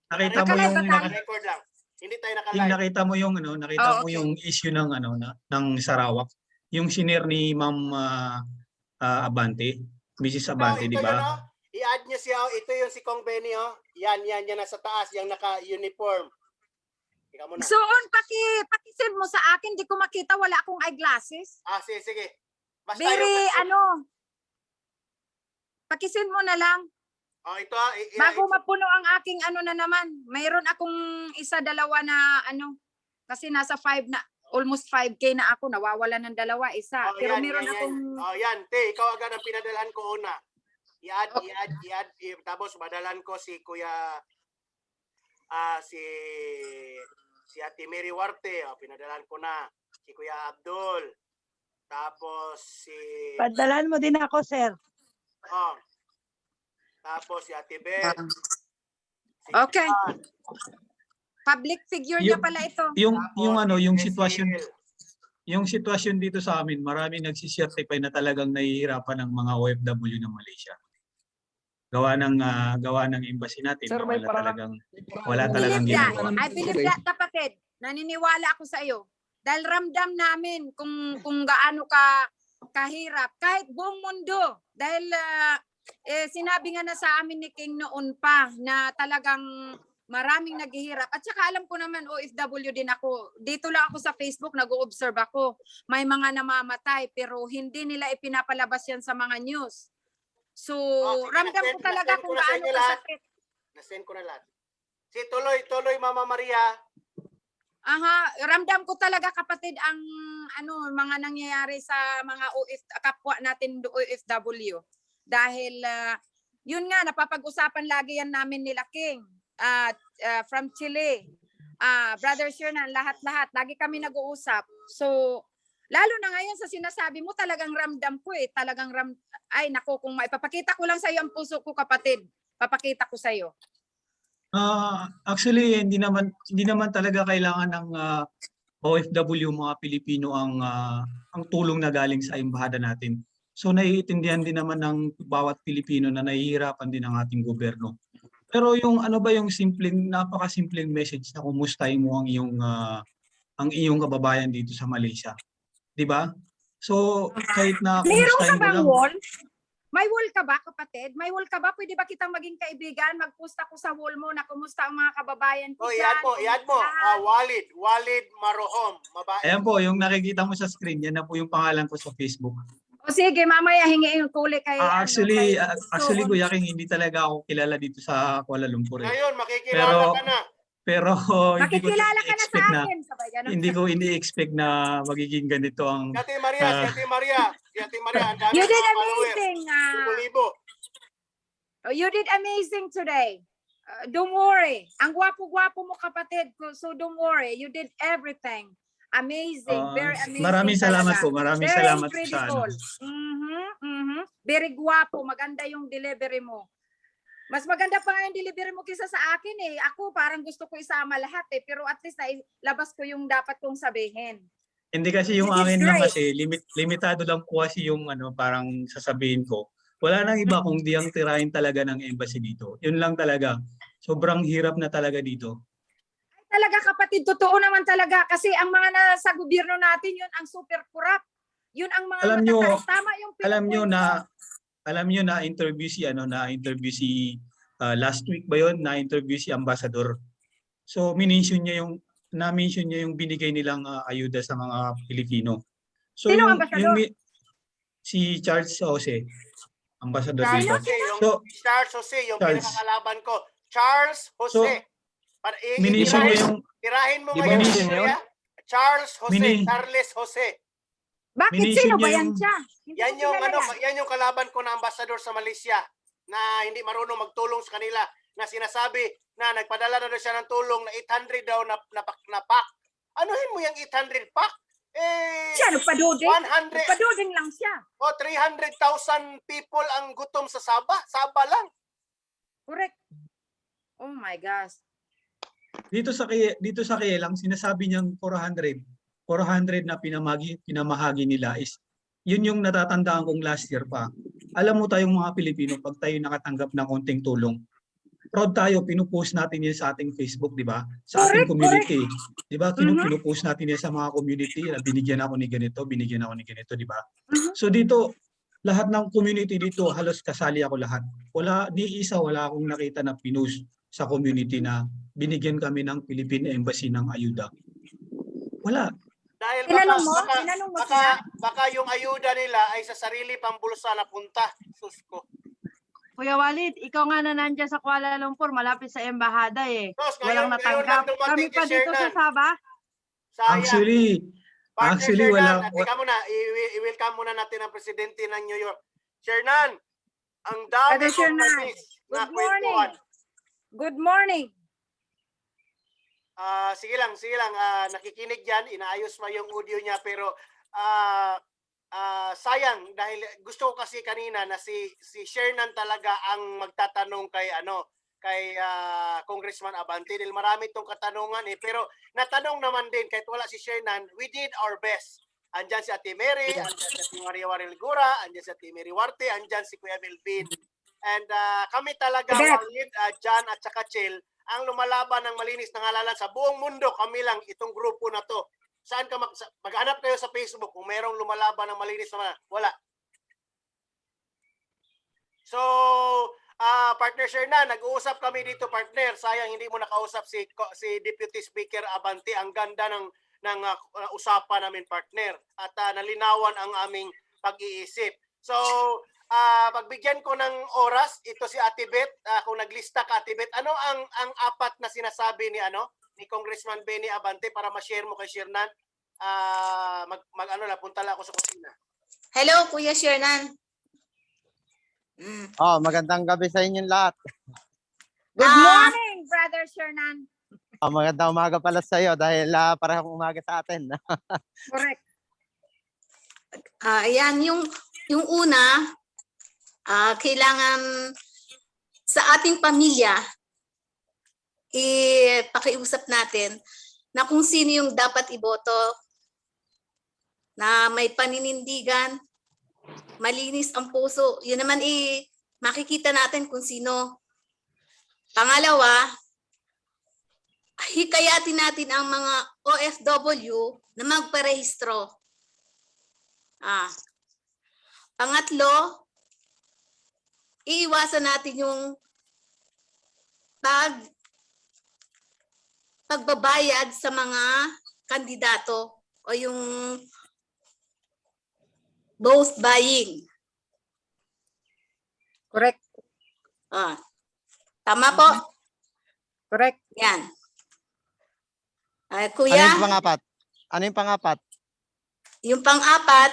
nakita mo Nakalive yung ba tayo? Record lang. Hindi tayo King, naka-live. nakita mo yung nakita Oh, mo okay. yung issue ng ng Sarawak, yung sinir ni Ma'am Abante, Mrs. Abante, di ba? Yun, oh. I-add niyo siya. Ito yung si Kong Benny, oh. Yan nasa taas, yung naka-uniform. Ikaw muna. Soon, paki-send mo sa akin. Di ko makita. Wala akong eyeglasses. Sige. Basta Very, paki-send mo na lang. Oh, ito, Bago mapuno ang aking na naman. Mayroon akong isa-dalawa na kasi nasa 5 na, almost 5K na ako. Nawawala ng dalawa, isa. Pero meron akong... Oh, yan. Te, ikaw agad ang pinadalhan ko una. I-add. Tapos madalan ko si Kuya, si Ate Mary Warte. Oh, pinadalan ko na. Si Kuya Abdul. Tapos si... Padalan mo din ako, sir. Oh. Tapos si Ate Beth. Si Okay. Juan. Public figure niya pala ito. Yung Tapos si sitwasyon, Cecil. yung sitwasyon dito sa amin, maraming nagsisertify na talagang nahihirapan ng mga OFW ng Malaysia. Gawa ng embassy natin, Sir, may wala talagang Believe that. ginagawa. I believe that, kapatid. Naniniwala ako sa iyo. Dahil ramdam namin kung gaano kahirap. Kahit buong mundo. Dahil sinabi nga na sa amin ni King noon pa na talagang maraming naghihirap. At saka alam ko naman, OFW din ako. Dito lang ako sa Facebook, nag-o-observe ako. May mga namamatay pero hindi nila ipinapalabas yan sa mga news. So, sige, ramdam ko talaga na-send kung ko na sa gaano inyo lahat. kasakit. Na-send ko na lahat. Si Tuloy Mama Maria. Ramdam ko talaga kapatid ang mga nangyayari sa mga kapwa natin OFW. Dahil yun nga napapag-usapan lagi yan namin nila King from Chile. Brother Shernan, lahat-lahat lagi kami nag-uusap. So lalo na ngayon sa sinasabi mo talagang ramdam ko ay nako, kung maipapakita ko lang sa iyo ang puso ko kapatid. Papakita ko sa iyo. Actually, hindi naman talaga kailangan ng OFW mga Pilipino ang tulong na galing sa embahada natin. So naiintindihan din naman ng bawat Pilipino na nahihirapan din ang ating gobyerno. Pero yung yung napakasimpleng message na kumustahin mo ang iyong kababayan dito sa Malaysia. 'Di ba? So kahit na Meron ka kumustahin mo bang lang. wall? May wall ka ba, kapatid? May wall ka ba? Pwede ba kitang maging kaibigan? Mag-post ako sa wall mo na kumusta ang mga kababayan ko Oh, dyan. i-add mo. Walid Marohom. Babae. Ayan po, yung nakikita mo sa screen, yan na po yung pangalan ko sa Facebook. O sige, mamaya hingi yung kuli kay... Actually, So, Kuya King, hindi talaga ako kilala dito sa Kuala Lumpur. Ngayon, makikilala ka na. Pero hindi ko makikilala ka na sa expect na akin. Sabay ganun. hindi ko ini-expect na magiging ganito ang Si Ate Maria, ang dami You did mga followers. amazing. 1,000. You did amazing today. Don't worry. Ang gwapo-gwapo mo, kapatid ko. So don't worry. You did everything. Amazing. Very amazing. Maraming salamat talaga. po. Maraming Very salamat po sa incredible. Very gwapo. Maganda yung delivery mo. Mas maganda pa nga yung delivery mo kaysa sa akin eh. Ako parang gusto ko isama lahat eh. Pero at least labas ko yung dapat kong sabihin. Hindi kasi yung It is akin lang great. kasi limitado lang po kasi yung parang sasabihin ko. Wala nang iba kung di ang tirahin talaga ng embassy dito. Yun lang talaga. Sobrang hirap na talaga dito. Talaga kapatid, totoo naman talaga. Kasi ang mga nasa gobyerno natin, yun ang super corrupt. Yun ang mga Alam nyo, matataas. Tama yung alam nyo pinupoint mo. na interview si last week ba yun, na-interview si Ambassador. So, na-mention niya yung binigay nilang ayuda sa mga Pilipino. So, Sino ambassador? si Charles Jose, Ambassador Charles dito. Jose, yung So, Charles Jose, yung Charles. pinakakalaban ko. Charles Jose. Para minention niya yung tirahin mo Di ba ngayon. minention yun? Kuya. Charles Jose, Mini- Charles Jose. Bakit Minention sino ba niya yan yung- siya? Hindi Yan ko yung kilala ano, yan. yan yung kalaban ko na ambassador sa Malaysia na hindi marunong magtulong sa kanila, na sinasabi na nagpadala na daw siya ng tulong na 800 daw na pack. Anuhin mo yung 800 pack? Siya, nagpaduding. 100 Nagpaduding lang siya. o 300,000 people ang gutom sa Sabah. Sabah lang. Correct. Oh my gosh. dito sa Kielang, sinasabi niyang 400 na pinamahagi nila is yun yung natatandaan kong last year pa. Alam mo tayong mga Pilipino, pag tayo nakatanggap ng konting tulong, proud tayo, pinupost natin yan sa ating Facebook, di ba? Sa ating Correct, community. Di ba? Mhm. Pinupost natin yan sa mga community, na binigyan ako ni ganito, di ba? Mhm. So dito, lahat ng community dito, halos kasali ako lahat. Wala akong nakita na pinost sa community na binigyan kami ng Philippine Embassy ng ayuda. Wala. Dahil Tinanong mo sila? baka yung ayuda nila ay sa sarili pang bulsa na punta. Sus ko. Kuya Walid, ikaw nga na nandiyan sa Kuala Lumpur, malapit sa embahada eh. Sus, Walang ngayon natanggap. lang dumating Kami pa si dito sa Shernan. Sabah. Sayang. Actually, Shernan, wala. teka muna, i-welcome muna natin ang presidente ng New York. Shernan, ang dami Brother kong Shernan, na-miss na good morning. kwentuhan. Good morning. Sige lang, nakikinig dyan, inaayos pa yung audio niya, pero sayang, dahil gusto ko kasi kanina na si Shernan talaga ang magtatanong kay Congressman Abante, dahil marami itong katanungan pero natanong naman din, kahit wala si Shernan, we did our best. Andyan si Ate Mary, andyan si Ate Maria Warel Gura, andyan si Ate Mary Warte, andyan si Kuya Melvin. And kami talaga, Walid, Jan at saka Chel, ang lumalaban ng malinis na halalan sa buong mundo, kami lang itong grupo na to. Saan ka maghanap kayo sa Facebook kung mayroong lumalaban ng malinis na halalan? Wala. So, partner Shernan, nag-uusap kami dito, partner. Sayang hindi mo nakausap si Deputy Speaker Abante. Ang ganda ng usapan namin, partner. At nalinawan ang aming pag-iisip. So, pagbigyan ko ng oras, ito si Ate Beth, kung naglista ka, Ate Beth, ano ang apat na sinasabi ni Congressman Benny Abante para ma-share mo kay Shernan? Punta lang ako sa kusina. Hello, Kuya Shernan. Magandang gabi sa inyong lahat. Good morning, Brother Shernan. Magandang umaga pala sa iyo dahil parehong umaga sa atin. Correct. Ayan, yung una, kailangan sa ating pamilya, pakiusap natin na kung sino yung dapat iboto, na may paninindigan, malinis ang puso. Yun naman makikita natin kung sino. Pangalawa, hikayatin natin ang mga OFW na magparehistro. Pangatlo, iiwasan natin yung pagbabayad sa mga kandidato o yung both buying. Correct. Tama po? Correct. Yan. Ano Kuya, yung pangapat? Ano yung pangapat? yung pang-apat,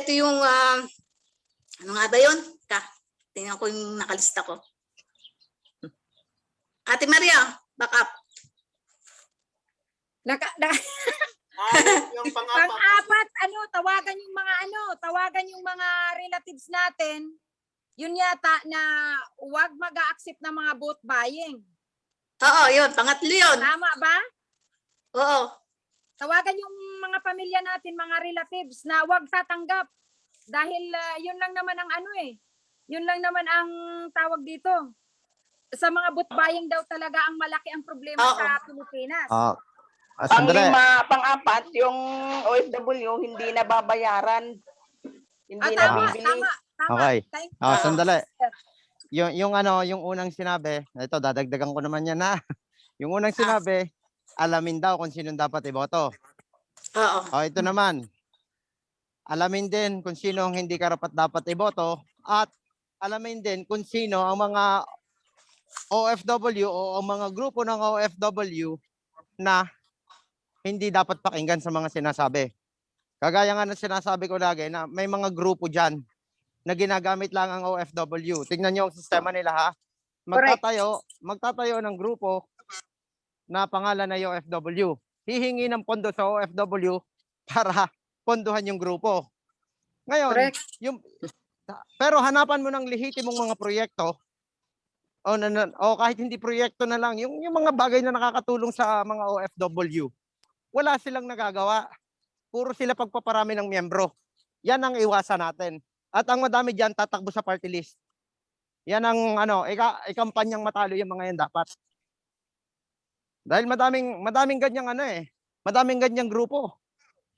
ito yung, ano nga ba yun? Tingnan ko yung nakalista ko. Ate Maria, back up. Yung pang-apat. Pang-apat, tawagan yung mga relatives natin. Yun yata na huwag mag-a-accept ng mga vote buying. Oo, yun. Pangatlo yun. Tama ba? Oo. Tawagan yung mga pamilya natin, mga relatives na huwag tatanggap. Dahil yun lang naman ang yun lang naman ang tawag dito. Sa mga vote buying daw talaga ang malaki ang problema sa Pilipinas. Sandali. Pang-apat, yung OFW hindi nababayaran. Hindi Tama, nabibili. tama, tama. Okay. Thank you. Sandali. sir. Yung unang sinabi, ito dadagdagan ko naman yan na. Yung unang sinabi, alamin daw kung sino dapat iboto. Oo. Ito naman. Alamin din kung sino ang hindi karapat dapat iboto at alamin din kung sino ang mga OFW o ang mga grupo ng OFW na hindi dapat pakinggan sa mga sinasabi. Kagaya nga ng sinasabi ko lagi na may mga grupo dyan na ginagamit lang ang OFW. Tingnan nyo ang sistema nila ha. Magtatayo ng grupo na pangalan na OFW. Hihingi ng pondo sa OFW para pondohan yung grupo. Ngayon, Correct. pero hanapan mo ng lehitimong mga proyekto o kahit hindi proyekto na lang, yung mga bagay na nakakatulong sa mga OFW. Wala silang nagagawa. Puro sila pagpaparami ng miyembro. Yan ang iwasan natin. At ang madami diyan tatakbo sa party list. Yan ang ikampanyang matalo yung mga yan dapat. Dahil madaming ganyang madaming ganyang grupo.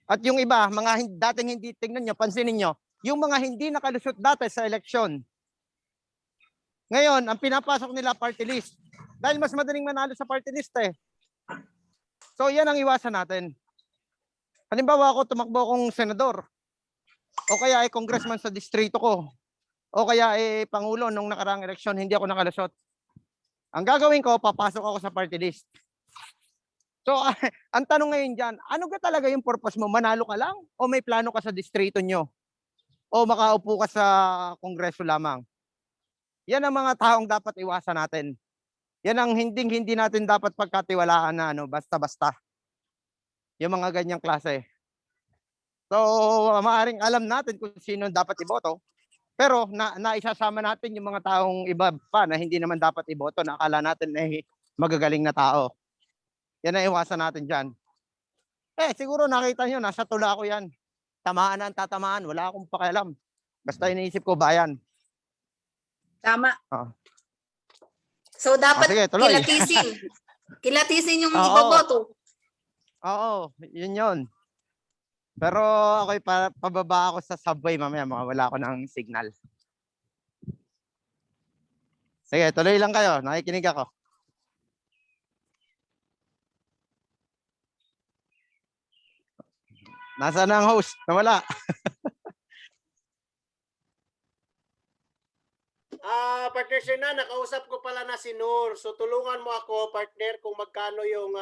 At yung iba, dating hindi, tingnan nyo, pansinin nyo, yung mga hindi nakalusot dati sa eleksyon. Ngayon, ang pinapasok nila party list. Dahil mas madaling manalo sa party list eh. So yan ang iwasan natin. Halimbawa ako tumakbo akong senador. O kaya ay congressman sa distrito ko. O kaya ay pangulo nung nakaraang eleksyon, hindi ako nakalusot. Ang gagawin ko, papasok ako sa party list. So, ang tanong ngayon dyan, ano ka talaga yung purpose mo? Manalo ka lang? O may plano ka sa distrito nyo? O makaupo ka sa kongreso lamang? Yan ang mga taong dapat iwasan natin. Yan ang hindi natin dapat pagkatiwalaan na basta-basta. Yung mga ganyang klase. So, maaaring alam natin kung sino dapat iboto. Pero naisasama natin yung mga taong iba pa na hindi naman dapat iboto na akala natin magagaling na tao. Yan ang iwasan natin dyan. Siguro nakita nyo, nasa tula ko yan. Tamaan ang tatamaan, wala akong pakialam. Basta iniisip ko bayan. Tama. So dapat sige, tuloy. kilatisin. Kilatisin yung Oo. iboboto. Oo, yun. Pero ako'y pababa ako sa subway mamaya, wala ako ng signal. Sige, tuloy lang kayo. Nakikinig ako. Nasaan ang host? Nawala. Partner Shernan, nakausap ko pala na si Noor. So tulungan mo ako, partner, kung magkano yung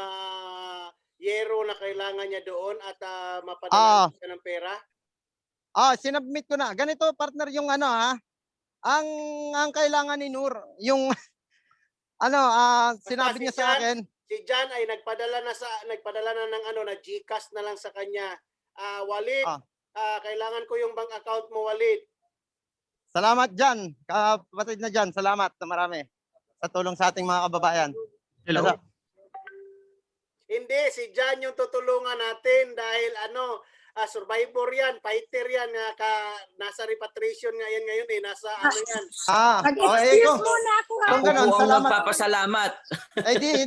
yero na kailangan niya doon at mapadala siya ng pera. Sinubmit ko na. Ganito, partner, yung ang kailangan ni Noor, yung sinabi niya sa akin. Si Jan ay nagpadala na ng na GCash na lang sa kanya. Walid, kailangan ko yung bank account mo, Walid. Salamat dyan, kapatid na dyan. Salamat na marami sa tulong sa ating mga kababayan. Hello. Hindi, si Jan yung tutulungan natin dahil survivor yan, fighter yan, nasa repatriation nga yan ngayon nasa yan. Mag-excuse muna ako. Kung ganun, salamat. Magpapasalamat.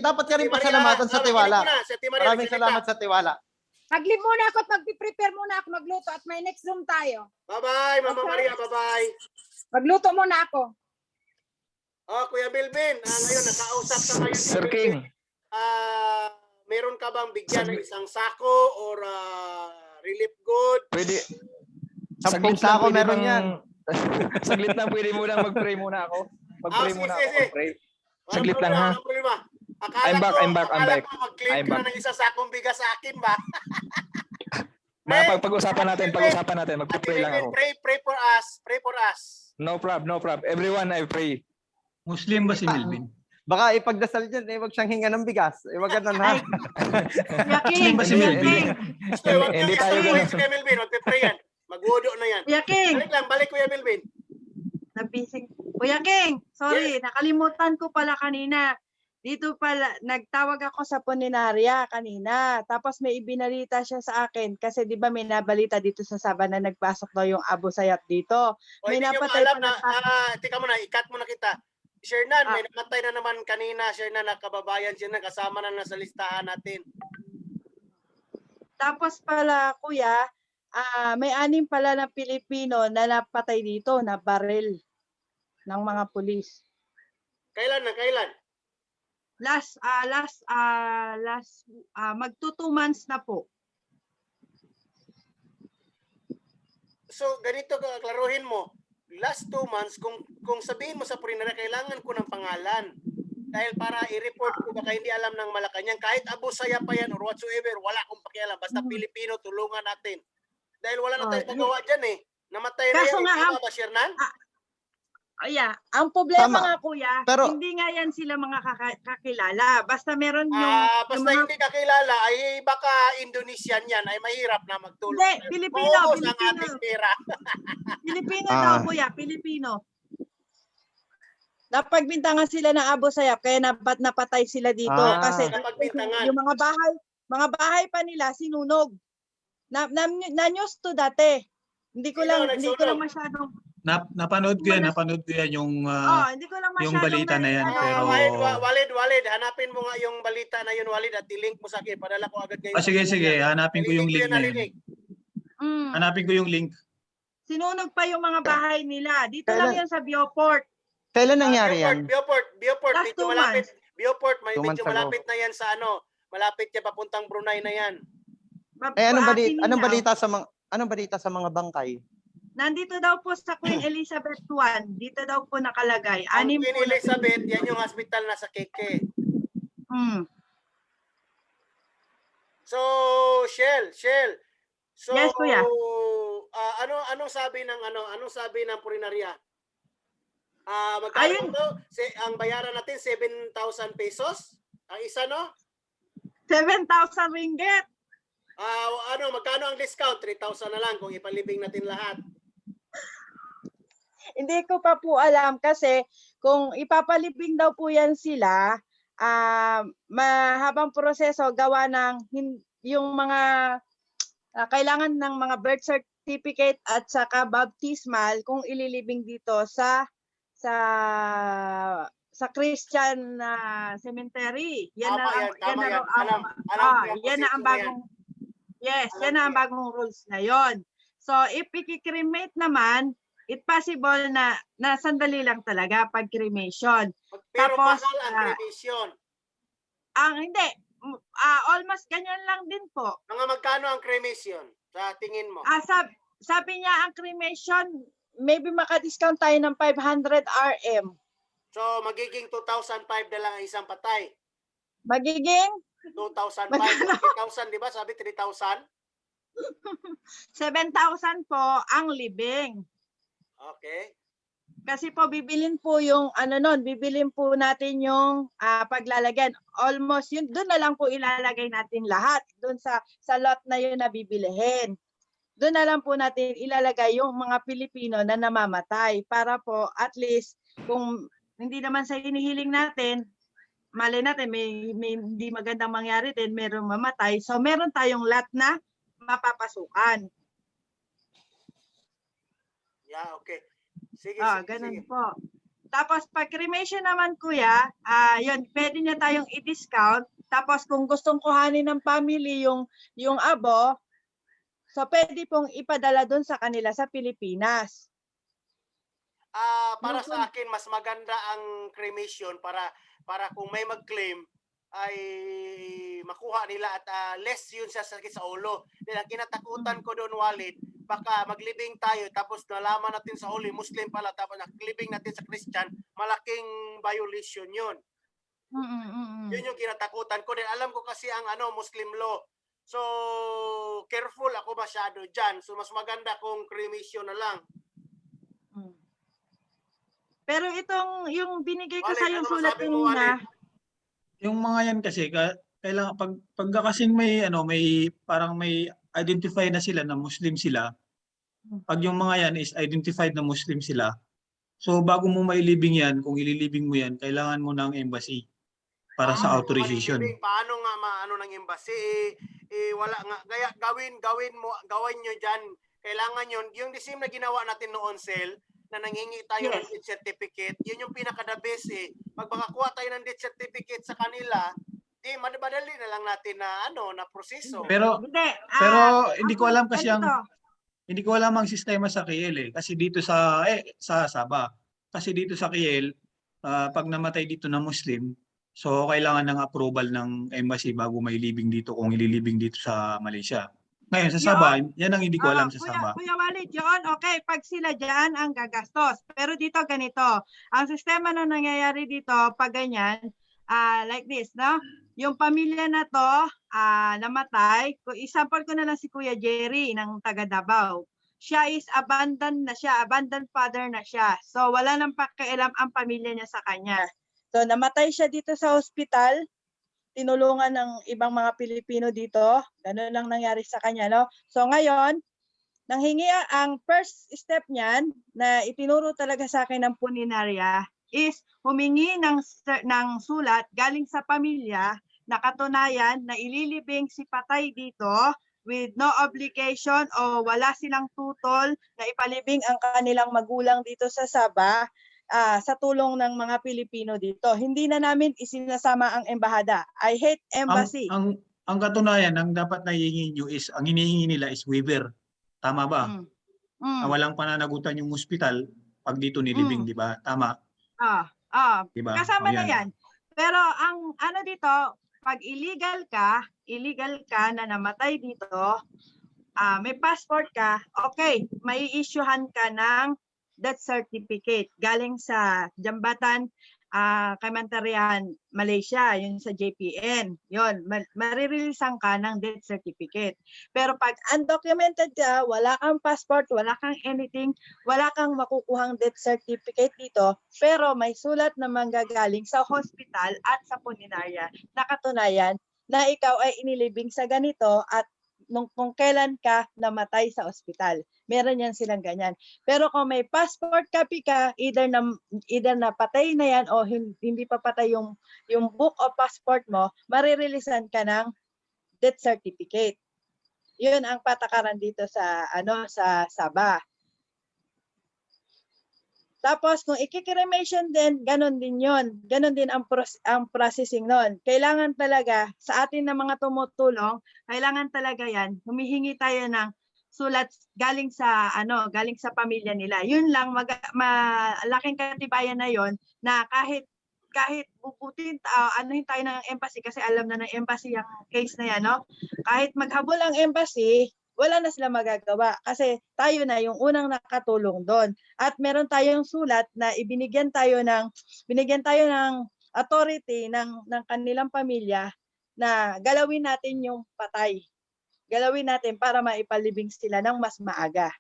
Dapat ka rin pasalamatan sa tiwala. Maraming salamat sa tiwala. Mag-leave muna ako at mag-prepare muna ako magluto at may next Zoom tayo. Bye-bye, Mama Maria, bye-bye. Magluto muna ako. Kuya Bilbin, ngayon nakausap ka ngayon. Sir King. Meron ka bang bigyan ng isang sako or relief good? Pwede. 10 sako meron yan. Saglit lang, pwede muna mag-pray muna ako. Mag-pray muna ako. Mag-pray. Saglit lang ha. Walang problema. I'm back. Akala ko mag-claim ka na ng isa sakong bigas sa akin ba? Pag-usapan natin. Mag-pray lang ako. Pray for us. No problem. Everyone, I pray. Muslim ba si Melvin? Baka ipagdasal dyan, wag siyang hinga ng bigas. Wag ganun ha. Muslim ba si Melvin? Hindi tayo ganun. Kuya Melvin, magpe-pray yan. Mag-wudo na yan. Kuya King, Balik Kuya Melvin. nabising. Kuya King, sorry, nakalimutan ko pala kanina. Dito pala, nagtawag ako sa Puninaria kanina. Tapos may ibinalita siya sa akin kasi di ba may nabalita dito sa Sabah na nagpasok daw yung Abu Sayyaf dito. May Hindi nyo napatay alam pa na, tika muna, ikat muna kita. Shernan, may namatay na naman kanina, Shernan, na kababayan siya na kasama na nasa listahan natin. Tapos pala, kuya, may 6 pala na Pilipino na napatay dito, na baril ng mga pulis. Kailan na? Kailan? Magto 2 months na po. So, ganito klaruhin mo. Last 2 months, kung sabihin mo sa purinarya, kailangan ko ng pangalan. Dahil para i-report ko, baka hindi alam ng Malacanang. Kahit Abu Sayyaf pa yan or whatsoever, wala akong pakialam. Basta Pilipino, tulungan natin. Dahil wala na tayong magawa dyan eh. Namatay na Kaso yan. nga, Tama ba, Shernan? Ang problema Tama. nga kuya, Pero- hindi nga yan sila mga kakilala. Basta meron yung... Basta yung mga- hindi kakilala, ay baka Indonesian yan, ay mahirap na magtulong. Hindi, Pilipino, Maubos ang Pilipino. ating pera. Pilipino daw kuya, Pilipino. Napagbintangan sila ng Abu Sayyaf kaya napatay sila dito kasi Napagbintangan. yung mga bahay pa nila sinunog. Na news to dati. Hindi ko Sino lang nagsunog? masyadong Napanood ko yan yung hindi ko lang masyadong yung balita na yan, pero Walid, hanapin mo nga yung balita na yun, Walid, at i-link mo sa akin. Padala ko agad ngayon. sige, hanapin ko yung link na yun. narinig. Hanapin ko yung link. Sinunog pa yung mga bahay nila. Dito lang yan sa Beaufort. Kailan nangyari yan? Beaufort, Last medyo 2 malapit. months. Beaufort, 2 months medyo ago. malapit na yan sa malapit yan papuntang Brunei na yan. Anong balita sa mga bangkay? Nandito daw po sa Queen Elizabeth I. Dito daw po nakalagay. Ang 6 Queen po na- Elizabeth, yan yung hospital na sa Keke. So, Shell. So, Yes, kuya. anong sabi ng purinarya? Magkano Ayun. to? Ang bayaran natin 7,000 pesos? Ang isa, no? 7,000 ringgit. Magkano ang discount? 3,000 na lang kung ipalibing natin lahat. Hindi ko pa po alam kasi kung ipapalibing daw po yan sila, mahabang proseso gawa ng yung mga kailangan ng mga birth certificate at saka baptismal kung ililibing dito sa Christian cemetery. Yan na ang bagong yan na ang bagong rules na yon. So if i-cremate naman, it possible na sandali lang talaga pag cremation. Pero Tapos, mahal ang cremation. Hindi, almost ganyan lang din po. Mga magkano ang cremation sa tingin mo? Sabi niya ang cremation, maybe maka-discount tayo ng 500 RM. So magiging 2,500 na lang ang isang patay. Magiging 2,500, 3,000, di ba? Sabi 3,000? 7,000 po ang libing. Okay. Kasi po bibilin po yung bibilin po natin yung paglalagyan. Almost yun, doon na lang po ilalagay natin lahat. Doon sa lot na yun na bibilihin. Doon na lang po natin ilalagay yung mga Pilipino na namamatay para po at least kung hindi naman sa hinihiling natin, malay natin may hindi magandang mangyari din, merong mamatay. So meron tayong lot na mapapasukan. Yeah, okay. Sige, Ganun sige. po. Tapos pag cremation naman kuya, yun, pwede niya tayong i-discount. Tapos kung gustong kuhanin ng family yung abo, so pwede pong ipadala doon sa kanila sa Pilipinas. Para sa akin, mas maganda ang cremation para kung may mag-claim ay makuha nila at less yun sa sakit sa ulo. Dahil ang kinatakutan ko doon, Walid, baka maglibing tayo tapos nalaman natin sa huli, Muslim pala, tapos naglibing natin sa Christian, malaking violation yun. Yun yung kinatakutan ko. Dahil alam ko kasi ang Muslim law. So, careful ako masyado dyan. So, mas maganda kung cremation na lang. Pero yung binigay ko Walid, sa yung ano sulat masabi mo, kanina, Walid? Yung mga yan kasi kailangan pag kasing may parang may identify na sila na Muslim sila. Pag yung mga yan is identified na Muslim sila. So bago mo mailibing yan, kung ililibing mo yan, kailangan mo ng embassy para sa authorization. Paano nga maano ng embassy? Wala nga. Kaya gawin nyo dyan. Kailangan yun. Yung the same na ginawa natin noon, Sel, na nanghingi tayo ng death certificate, yun yung pinaka-the best eh. Pag makakuha tayo ng death certificate sa kanila, madali na lang natin na na proseso. Pero hindi ko alam kasi ang Hindi ko alam ang sistema sa KL kasi dito sa Sabah. Kasi dito sa KL, pag namatay dito na Muslim, so kailangan ng approval ng embassy bago may libing dito kung ililibing dito sa Malaysia. Ngayon sa Sabah, yan ang hindi ko alam sa Sabah. Kuya Walid, yun, okay, pag sila dyan ang gagastos. Pero dito ganito, ang sistema na nangyayari dito, pag ganyan, like this, no? Yung pamilya na to, namatay, example ko na lang si Kuya Jerry ng taga Davao. Siya is abandoned na siya, abandoned father na siya. So wala nang pakialam ang pamilya niya sa kanya. So namatay siya dito sa hospital, tinulungan ng ibang mga Pilipino dito. Ganun lang nangyari sa kanya, no? So ngayon, nanghingi ang first step niyan na itinuro talaga sa akin ng Puninarya is humingi ng sulat galing sa pamilya na katunayan na ililibing si patay dito with no obligation o wala silang tutol na ipalibing ang kanilang magulang dito sa Sabah sa tulong ng mga Pilipino dito. Hindi na namin isinasama ang embahada. I hate embassy. Ang katunayan, ang dapat na hihingi nyo is, ang hinihingi nila is waiver. Tama ba? Na walang pananagutan yung hospital pag dito nilibing, di ba? Tama? Diba? Kasama na yan. Pero ang ano dito, pag illegal ka na namatay dito, may passport ka, okay, may issuehan ka ng death certificate galing sa Jambatan Kementerian Malaysia, yun sa JPN. Yun, maririlisan ka ng death certificate. Pero pag undocumented ka, wala kang passport, wala kang anything, wala kang makukuhang death certificate dito, pero may sulat na manggagaling sa hospital at sa puninarya na katunayan na ikaw ay inilibing sa ganito at kung kailan ka namatay sa ospital. Meron yan silang ganyan. Pero kung may passport copy ka, either na patay na yan o hindi pa patay yung book o passport mo, maririlisan ka ng death certificate. Yun ang patakaran dito sa sa Sabah. Tapos kung i-cremation din, ganun din yon. Ganun din ang processing nun. Kailangan talaga, sa atin na mga tumutulong, kailangan talaga yan, humihingi tayo ng sulat galing sa pamilya nila. Yun lang, malaking katibayan na yon na kahit bubutin, anuhin tayo ng embassy kasi alam na ng embassy yung case na yan, no? Kahit maghabol ang embassy, wala na sila magagawa kasi tayo na yung unang nakatulong doon. At meron tayong sulat na binigyan tayo ng authority ng kanilang pamilya na galawin natin yung patay. Galawin natin para maipalibing sila ng mas maaga.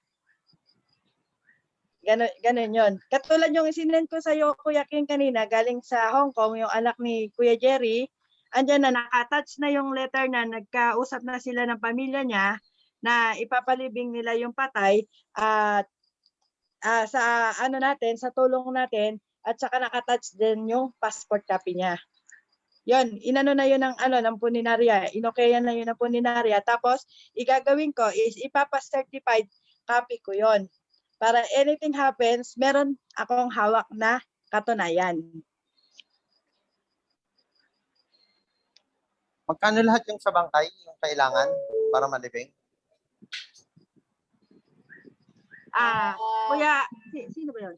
Ganun yun. Katulad yung isinend ko sa iyo, Kuya King, kanina, galing sa Hong Kong, yung anak ni Kuya Jerry, andyan na nakatouch na yung letter na nagkausap na sila ng pamilya niya na ipapalibing nila yung patay at sa tulong natin at saka nakatouch din yung passport copy niya. Yon, inano na yun ng puninarya, inokayan na yun ng puninarya. Tapos igagawin ko is ipapa-certified copy ko yon. Para anything happens, meron akong hawak na katunayan. Magkano lahat yung sa bangkay, yung kailangan para malibing? Kuya, sino ba yun?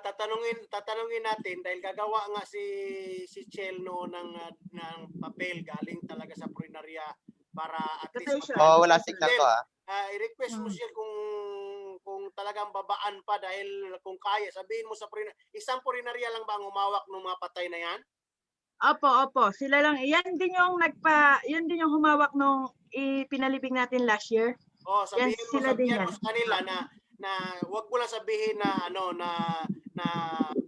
Tatanungin natin dahil gagawa nga si Chel noon ng papel galing talaga sa punerarya para at least Wala signal to i-request mo siya kung talagang babaan pa dahil kung kaya sabihin mo sa isang punerarya lang ba ang humawak ng mga patay na yan? Opo, sila lang. Yan din yung humawak nung ipinalibing natin last year. Sabihin mo sa kanila na wag mo lang sabihin na na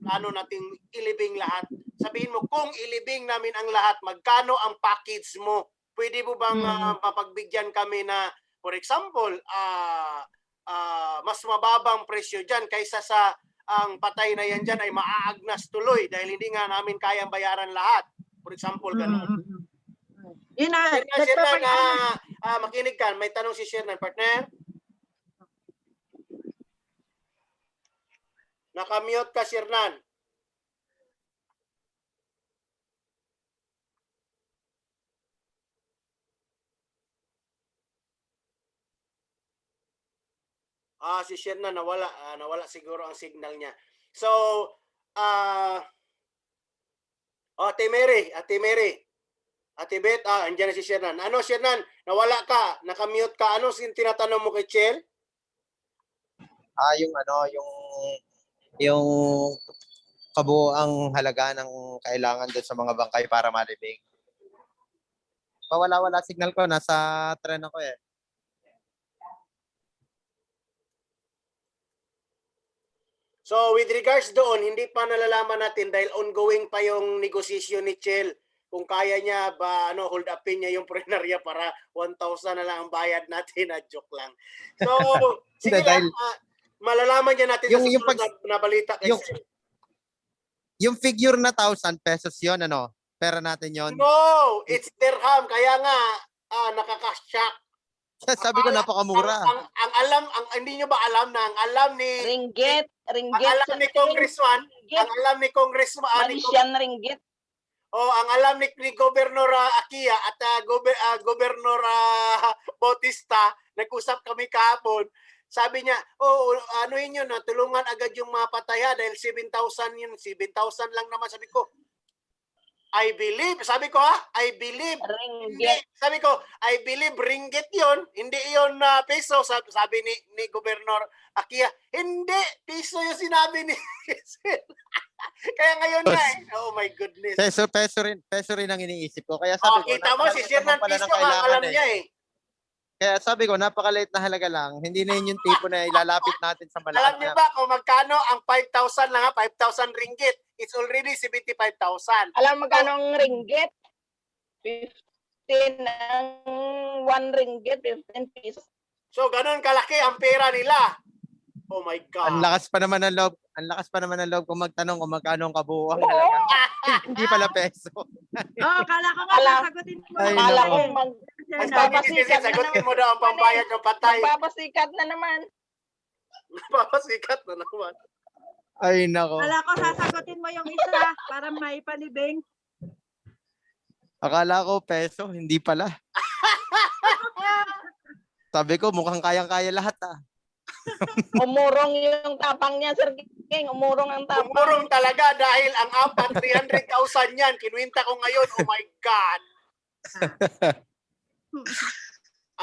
plano nating ilibing lahat. Sabihin mo kung ilibing namin ang lahat, magkano ang package mo? Pwede mo bang mapagbigyan kami na for example, mas mababang presyo diyan kaysa sa ang patay na yan diyan ay maaagnas tuloy dahil hindi nga namin kayang bayaran lahat. For example, ganun. Yun na. Shernan, makinig ka. May tanong si Shernan, partner. Nakamute ka, Shernan. Si Shernan nawala. Nawala siguro ang signal niya. So, Ate Mary. Ate Beth, andyan na si Shernan. Ano, Shernan? Nawala ka. Nakamute ka. Ano tinatanong mo kay Chel? Yung kabuuang halaga ng kailangan doon sa mga bangkay para malibing. Wala signal ko, nasa tren ako eh. So with regards doon, hindi pa nalalaman natin dahil ongoing pa yung negosasyon ni Chel kung kaya niya ba hold upin niya yung prenarya para 1,000 na lang ang bayad natin. Joke lang. So sige lang, malalaman niya natin Yung- sa yung susunod na balita kay yung- Chel. Yung figure na 1,000 pesos yon, pera natin yon. No, it's dirham. Kaya nga, nakaka-shock. Sabi ko napakamura. Ang alam, hindi nyo ba alam na ang alam ni Ringgit. ang alam ni Congressman, ang alam ni Congressman, Malaysian ringgit. ang alam ni Governor Akia at Governor Bautista, nag-usap kami kahapon. Sabi niya, ano yun, tulungan agad yung mga pataya dahil 7,000 yun, 7,000 lang naman. Sabi ko, I believe, I believe. Ringgit. Sabi ko, I believe ringgit yon, hindi yon peso. Sabi ni Governor Akia, hindi, peso yung sinabi ni Kaya ngayon na oh my goodness. Peso rin ang iniisip ko. Kaya sabi ko, Kita mo, si Shernan Piso ang alam niya eh. Kaya sabi ko, napakaliit na halaga lang. Hindi na yun yung tipo na ilalapit natin sa malaki. Alam niyo ba kung magkano ang 5,000 lang 5,000 ringgit? It's already 75,000. Alam mo magkano ang ringgit? 15 ang 1 ringgit, 15 pesos. So, ganun kalaki ang pera nila. Oh my God. Ang lakas pa naman ng loob kung magtanong kung magkano ang kabuuan halaga. Hindi pala peso. Kala ko nga Ala- sasagutin mo. Ay, Akala nako. ko Ang sabi ni Sisi, sagutin mo daw ang pambayad ng patay. magpapasikat na naman. Papasikat na naman. Ay, nako. Kala ko sasagutin mo yung isa para maipalibing. Akala ko peso, hindi pala. Sabi ko, mukhang kayang-kaya lahat Umurong yung tapang niya, Sir King. Umurong ang tapang. Umurong talaga dahil ang apat, 300,000 yan. Kinuwinta ko ngayon. Oh my God.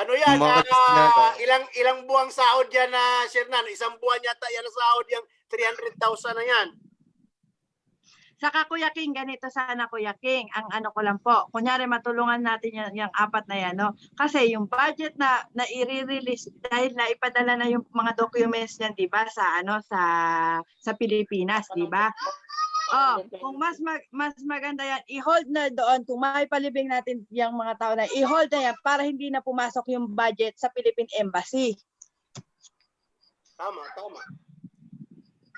Ano yan? Ilang buwang sahod yan na Shernan? Isang buwan yata yan na sahod yung 300,000 na yan. Saka Kuya King, ganito sana Kuya King. Ang ano ko lang po, kunyari matulungan natin yung apat na yan, no? Kasi yung budget na i-release dahil na ipadala na yung mga documents niyan, 'di ba, sa Pilipinas, 'di ba? Kung mas maganda yan, i-hold na doon kung may palibing natin yung mga tao na i-hold na yan para hindi na pumasok yung budget sa Philippine Embassy. Tama.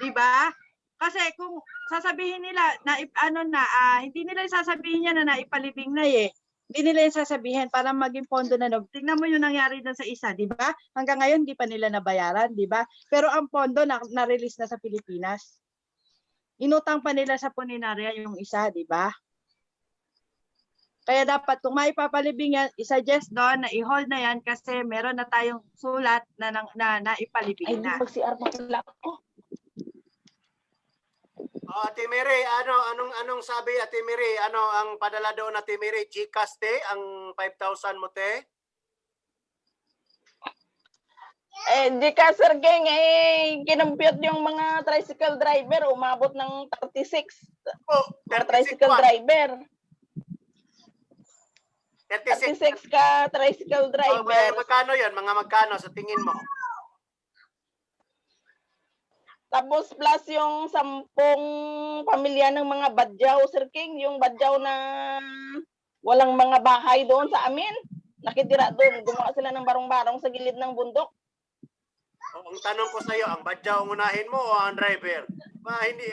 'Di ba? Kasi kung sasabihin nila na hindi nila sasabihin niya na naipalibing na Hindi nila yung sasabihin para maging pondo na loob. Tingnan mo yung nangyari doon sa isa, di ba? Hanggang ngayon di pa nila nabayaran, di ba? Pero ang pondo na-release na sa Pilipinas. Inutang pa nila sa puninarya yung isa, di ba? Kaya dapat kung maipapalibing yan, i-suggest doon na i-hold na yan kasi meron na tayong sulat na naipalibing na. Mag-CR pa pala ako. Ate Mary, anong sabi Ate Mary? Ano ang padala doon Ate Mary? Gcash ang 5,000 mo te? Di ka, Sir King, kinumpute yung mga tricycle driver, umabot ng 36. Mga tricycle driver. 36 ka tricycle driver. Magkano yun? Mga magkano sa tingin mo? Tapos plus yung 10 pamilya ng mga badyaw, Sir King, yung badyaw na walang mga bahay doon sa amin. Nakitira doon, gumawa sila ng barong-barong sa gilid ng bundok. Ang tanong ko sa iyo, ang badyaw ang unahin mo o ang driver? Hindi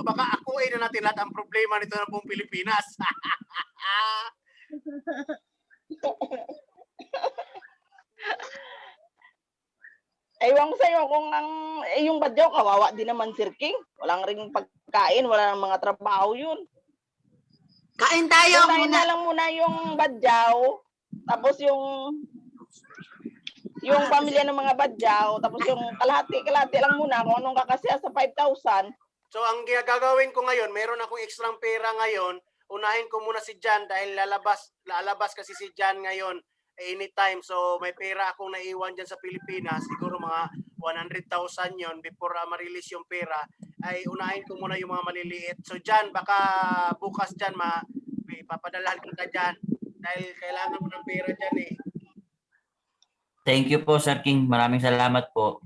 baka akuin na natin lahat ang problema nito ng buong Pilipinas. Ewan ko sa'yo kung yung badyaw, kawawa din naman, Sir King. Walang ring pagkain, wala nang mga trabaho yun. Kain tayo Kunain muna. na lang muna yung badyaw, tapos yung pamilya ng mga badyaw, tapos yung kalahati lang muna kung anong kakasya sa 5,000. So ang gagawin ko ngayon, meron akong extrang pera ngayon. Unahin ko muna si Jan dahil lalabas kasi si Jan ngayon anytime. So may pera akong naiwan dyan sa Pilipinas. Siguro mga 100,000 yon before ma-release yung pera. Ay unahin ko muna yung mga maliliit. So Jan, baka bukas Jan papadalahan kita dyan. Dahil kailangan mo ng pera dyan eh. Thank you po, Sir King. Maraming salamat po.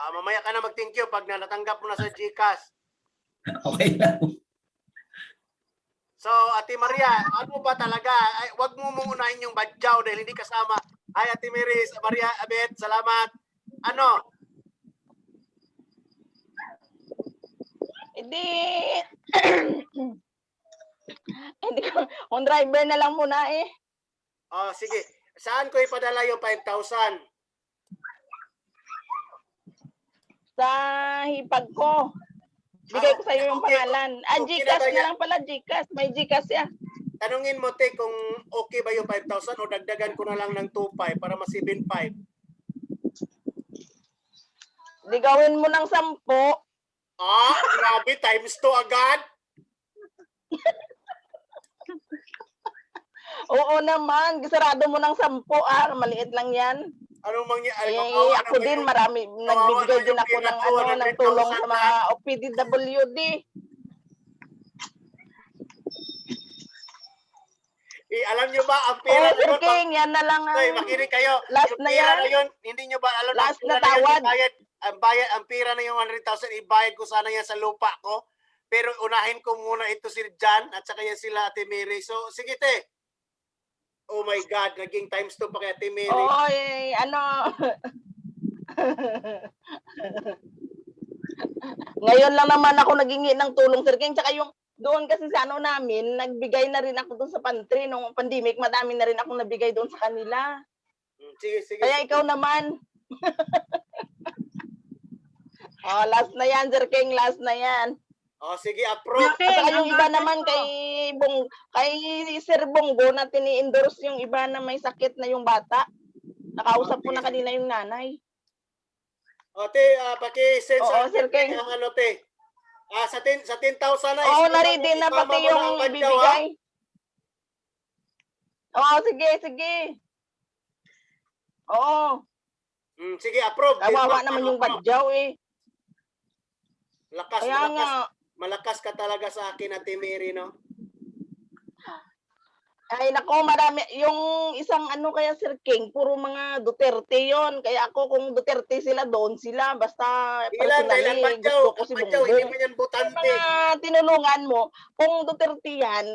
Mamaya ka na mag-thank you pag natanggap mo na sa GCash. Okay lang. So, Ate Maria, ano ba talaga? Ay, wag mo unahin yung badyaw dahil hindi kasama. Ay, Ate Maris, Maria, Abet, salamat. Ano? Hindi. Hindi ko, on driver na lang muna eh. Oh, sige. Saan ko ipadala yung 5,000? Sa hipag ko. Bigay ko sa iyo yung Okay. pangalan. Okay na GCash ba na yan? lang pala, GCash. May GCash ya. Tanungin mo, te, kung okay ba yung 5,000 o dagdagan ko na lang ng 2,500 para mas 7,500. Di gawin mo ng 10. Grabe, times 2 agad. Oo naman, sarado mo ng 10 maliit lang yan. Anong mangyari? Ako din, marami, nagbibigay din ako ng, ng tulong sa mga OPDWD. Alam nyo ba, ang pera Sir King, yan na lang Hoy, makinig kayo. last Yung na pera yan. na yun, hindi nyo ba alam Last na ang pera tawad. yan, ang pera na yung 100,000, ibayad ko sana yan sa lupa ko. Pero unahin ko muna ito si Jan at saka yan sila Ate Mary. So, sige te. Oh my God, naging times 2 pa kay Ate Mary. Oy, Ngayon lang naman ako nagingi ng tulong, Sir King. Tsaka yung doon kasi sa namin, nagbigay na rin ako doon sa pantry. Nung pandemic, madami na rin ako nabigay doon sa kanila. Sige, sige. Kaya ikaw naman. Last na yan, Sir King. Last na yan. Sige, approve. At saka yung iba naman kay Sir Bongo na tini-endorse yung iba na may sakit na yung bata. Nakausap ko na kanina yung nanay. Te, paki-send Oo, sa Sir King. ang ano te. Sa 10,000 na. Oo, na-ready na pati yung ibibigay. Oo, sige. Oo. Sige, approve. Kawawa naman yung badyaw eh. Kaya nga. Malakas ka talaga sa akin, Ate Mary, no? Ay, nako, marami. Yung isang kaya, Sir King, puro mga Duterte yon. Kaya ako, kung Duterte sila, doon sila. Basta, personally, gusto ko si Bongbong. Hindi mo yan butante. Mga tinulungan mo, kung Duterte yan,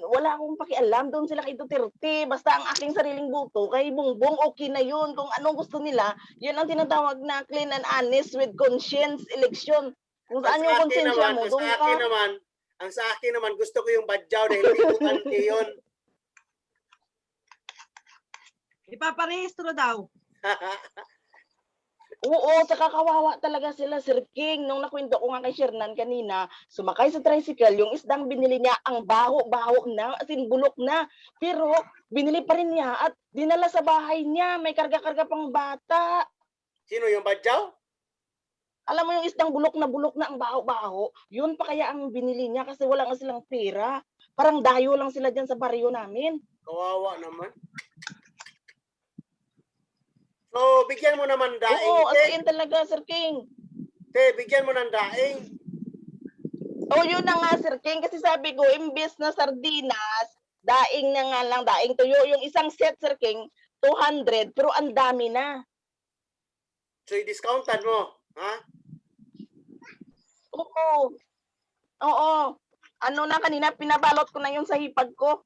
wala akong pakialam. Doon sila kay Duterte. Basta ang aking sariling buto, kay Bongbong, okay na yun. Kung anong gusto nila, yun ang tinatawag na clean and honest with conscience election. Kung saan yung konsensya mo, doon ka. Ang sa akin naman, gusto ko yung badyaw dahil hindi butante yun. Ipaparehistro daw. Oo, saka kawawa talaga sila, Sir King. Nung nakwento ko nga kay Shernan kanina, sumakay sa tricycle, yung isdang binili niya, ang baho-baho na, as in bulok na. Pero, binili pa rin niya at dinala sa bahay niya. May karga-karga pang bata. Sino yung badyaw? Alam mo yung isdang bulok na ang baho-baho, yun pa kaya ang binili niya kasi wala nga silang pera. Parang dayo lang sila dyan sa baryo namin. Kawawa naman. So, bigyan mo naman daing. Oo, as in talaga, Sir King. Bigyan mo ng daing. Yun na nga, Sir King. Kasi sabi ko, imbes na sardinas, daing na nga lang, daing tuyo. Yung isang set, Sir King, 200, pero ang dami na. So, i-discountan mo, ha? Oo. Kanina, pinabalot ko na yun sa hipag ko.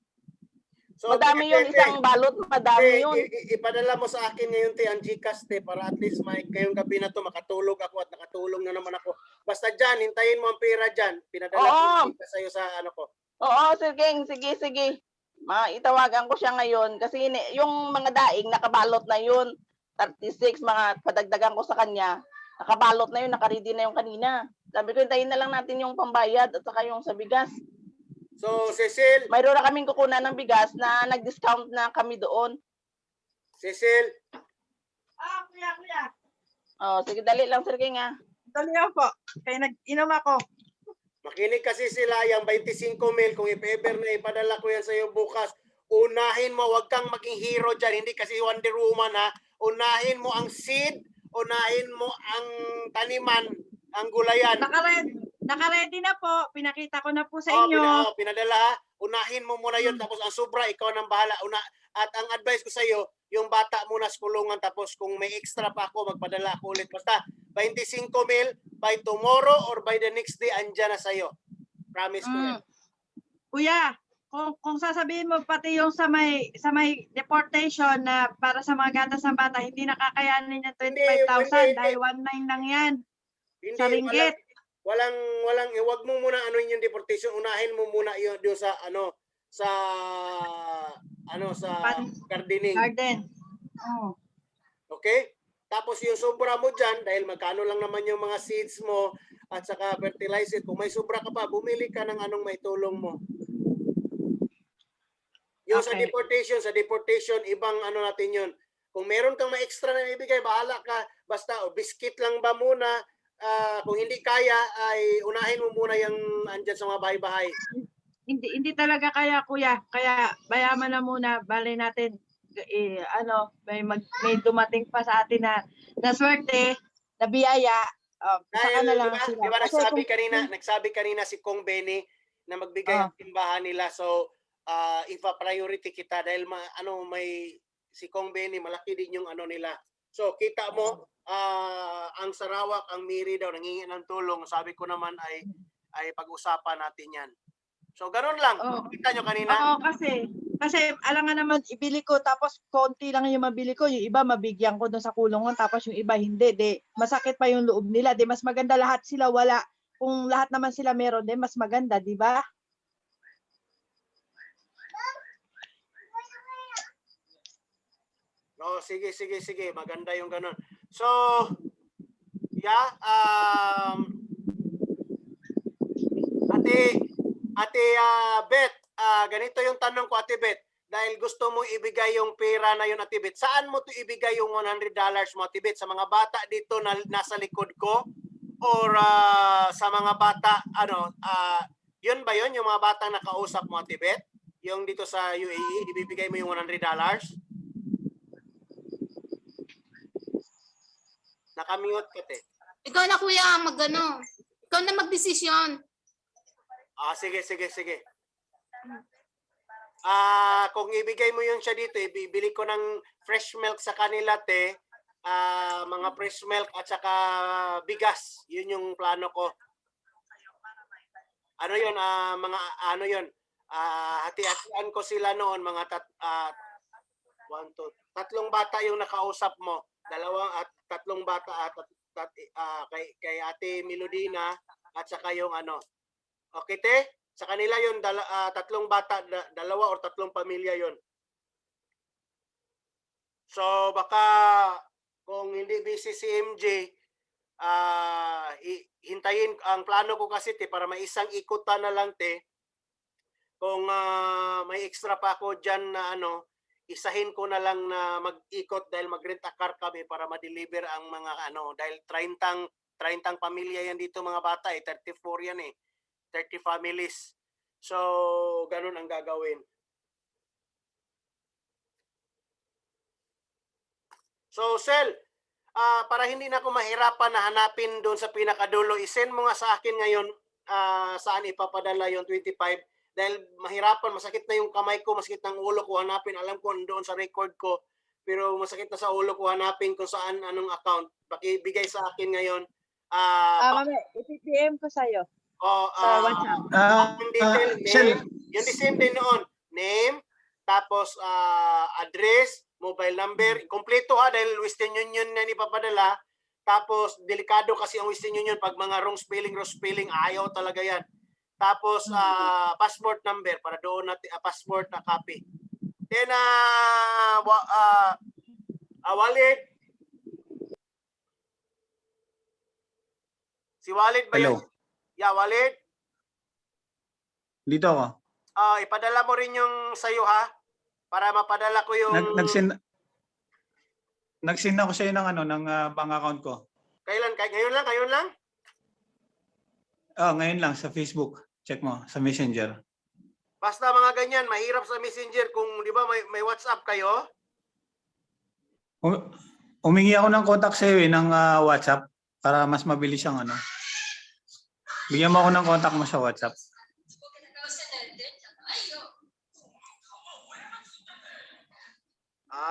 So, Madami yun, isang balot, madami yun. Ipadala mo sa akin ngayon, ang GCash, para at least ngayong gabi na to makatulog ako at nakatulong na naman ako. Basta dyan, hintayin mo ang pera dyan. Pinadala ko yung GCash sa'yo sa ko. Oo, Sir King, sige. Itawagan ko siya ngayon kasi yung mga daing nakabalot na yun. 36, mga padagdagan ko sa kanya. Nakabalot na yun, nakaready na yung kanina. Sabi ko, hintayin na lang natin yung pambayad at saka yung sa bigas. So, Cecil. Mayroon na kaming kukunan ng bigas na nag-discount na kami doon. Cecil. Kuya. Oh, sige, dali lang, Sir King, ha? Dali lang po. Kaya nag-inom ako. Makinig kasi sila, yung 25,000, kung if ever na ipadala ko yan sa iyo bukas, unahin mo, wag kang maging hero dyan, hindi kasi Wonder Woman ha, unahin mo ang seed, unahin mo ang taniman, ang gulayan. Naka-ready na po. Pinakita ko na po sa inyo. Pinadala ha, unahin mo muna yun, tapos ang sobra, ikaw nang bahala. At ang advice ko sa iyo, yung bata muna sa kulungan, tapos kung may extra pa ako, magpadala ako ulit. Basta, 25,000 by tomorrow or by the next day, andyan na sa'yo. Promise ko yan. Kuya, kung sasabihin mo pati yung sa may deportation na para sa mga gatas ng bata, hindi nakakayanin yung 25,000 dahil 1.9 lang yan. Sa ringgit. Wag mo muna ano yung deportation, unahin mo muna yun doon sa gardening. Garden. Oh. Okay? Tapos yung sobra mo dyan, dahil magkano lang naman yung mga seeds mo at saka fertilizer, kung may sobra ka pa, bumili ka ng anong maitulong mo. Yung sa deportation, ibang ano natin yun. Kung meron kang ma-extra na ibigay, bahala ka. Basta, biscuit lang ba muna? Kung hindi kaya, ay unahin mo muna yung andyan sa mga bahay-bahay. Hindi talaga kaya, kuya. Kaya bayaman na muna, bali natin may dumating pa sa atin na swerte, na biyaya. Saka na lang sila. Diba Kasi nagsabi kanina si Kong Benny na magbigay ang timbahan nila. So, ipa-priority kita dahil may si Kong Benny, malaki din yung ano nila. So, kita mo, ang Sarawak, ang Miri daw, nangingi ng tulong. Sabi ko naman ay pag-usapan natin yan. So, ganun lang. Kita nyo kanina. Oo, kasi alam nga naman, ibili ko, tapos konti lang yung mabili ko, yung iba mabigyan ko doon sa kulungan, tapos yung iba hindi. Masakit pa yung loob nila. Mas maganda lahat sila wala. Kung lahat naman sila meron, mas maganda, di ba? No, sige. Maganda yung ganun. So, yeah, Ate Beth, ganito yung tanong ko, Ate Beth. Dahil gusto mo ibigay yung pera na yun, Ate Beth, saan mo to ibigay yung $100 mo, Ate Beth? Sa mga bata dito na nasa likod ko? Or sa mga bata, yun ba yun, yung mga bata nakausap mo, Ate Beth? Yung dito sa UAE, ibibigay mo yung $100? Nakamute ka, te. Ikaw na kuya, ikaw na magdesisyon. Sige. Kung ibigay mo yun siya dito, ibibili ko ng fresh milk sa kanila, te. Mga fresh milk at saka bigas. Yun yung plano ko. Ano yun? Hati-hatian ko sila noon, mga tatlong bata yung nakausap mo. Tatlong bata kay Ate Melodina at saka yung Okay, te? Sa kanila yun, tatlong bata, dalawa or tatlong pamilya yun. So, baka kung hindi busy si MJ, hintayin, ang plano ko kasi, te, para may isang ikutan na lang, te, kung may extra pa ako dyan na isahin ko na lang na mag-ikot dahil mag-rent a car kami para ma-deliver ang mga dahil 30 pamilya yan dito, mga bata, 34 yan 30 families. So, ganun ang gagawin. So, Sel, para hindi na ako mahirapan na hanapin doon sa pinakadulo, isend mo nga sa akin ngayon saan ipapadala yung 25 dahil mahirapan, masakit na yung kamay ko, masakit ng ulo ko hanapin. Alam ko doon sa record ko, pero masakit na sa ulo ko hanapin kung saan, anong account. Pakibigay sa akin ngayon. Mamaya, i-PM ko sa'yo. Sa WhatsApp. Yung same din noon. Name, tapos address, mobile number, kompleto dahil Western Union na ipapadala. Tapos delikado kasi ang Western Union pag mga wrong spelling, ayaw talaga yan. Tapos passport number para doon natin passport na copy. Then Walid. Si Walid ba Hello. yun? Yeah, Walid. Dito ako. Ipadala mo rin yung sayo ha para mapadala ko yung Nag-send ako sa iyo ng bank account ko. Kailan? Ngayon lang? Ngayon lang sa Facebook. Check mo sa Messenger. Basta mga ganyan, mahirap sa Messenger kung di ba may WhatsApp kayo. Umingi ako ng contact sa iyo ng WhatsApp para mas mabilis ang Bigyan mo ako ng contact mo sa WhatsApp.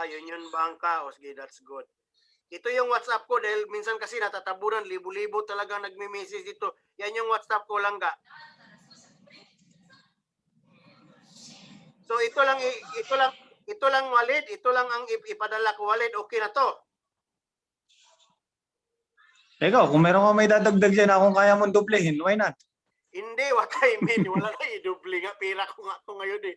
Union Banka. O sige, that's good. Ito yung WhatsApp ko dahil minsan kasi natatabunan, libo-libo talaga nagme-message dito. Yan yung WhatsApp ko lang ga. So ito lang wallet, ito lang ang ipadala ko wallet. Okay na to. Ikaw, kung meron ka may dadagdag dyan kung kaya mong dublehin, why not? Hindi, what I mean, wala na i-double nga. Pira ko nga ito ngayon eh.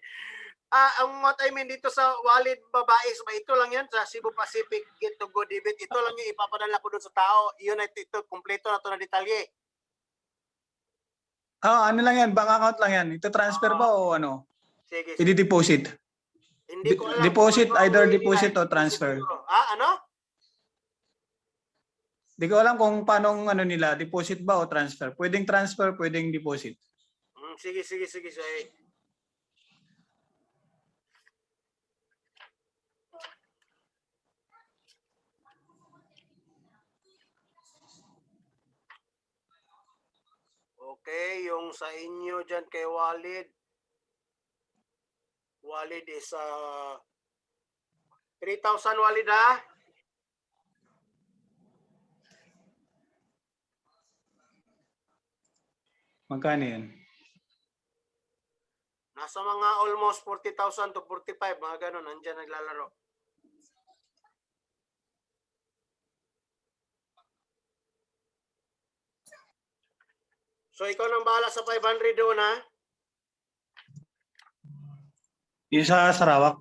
Ang what I mean dito sa wallet babae, ito lang yan sa Cebu Pacific Get to Go debit. Ito lang yung ipapadala ko doon sa tao. Yun ito, kompleto na ito na detalye. Ano lang yan, bank account lang yan. Ito transfer ba o ano? Sige. I-deposit. Hindi ko alam. Deposit, kung ano either yung deposit o transfer. Ano? Hindi ko alam kung paano nila, deposit ba o transfer. Pwedeng transfer, pwedeng deposit. Sige. Okay, yung sa inyo dyan kay Walid. Walid is 3,000 Walid ha? Magkano yan? Nasa mga almost 40,000 to 45, mga ganun, nandyan naglalaro. So ikaw nang bahala sa 500 doon ha? Yung sa Sarawak.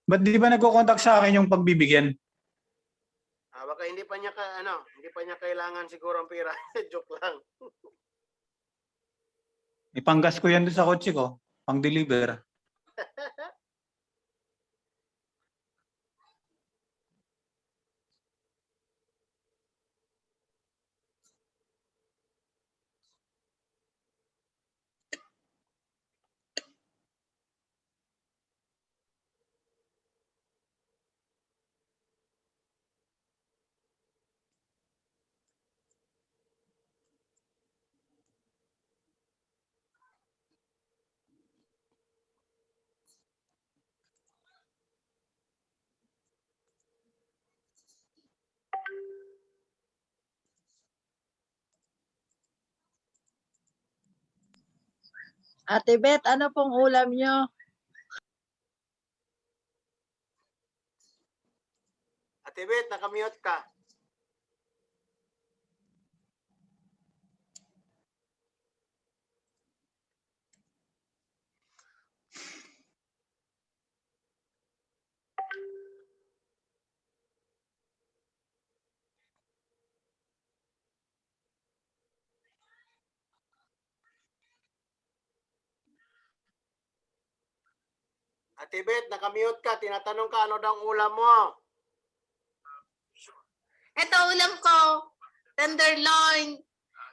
Ba't di ba nagko-contact sa akin yung pagbibigyan? Baka hindi pa niya kailangan siguro ang pera. Joke lang. Ipanggas ko yan doon sa kotse ko. Pang-deliver. Ate Beth, ano pong ulam nyo? Ate Beth, nakamute ka. Ate Beth, nakamute ka. Tinatanong ka, ano daw ang ulam mo? Ito ulam ko, tenderloin.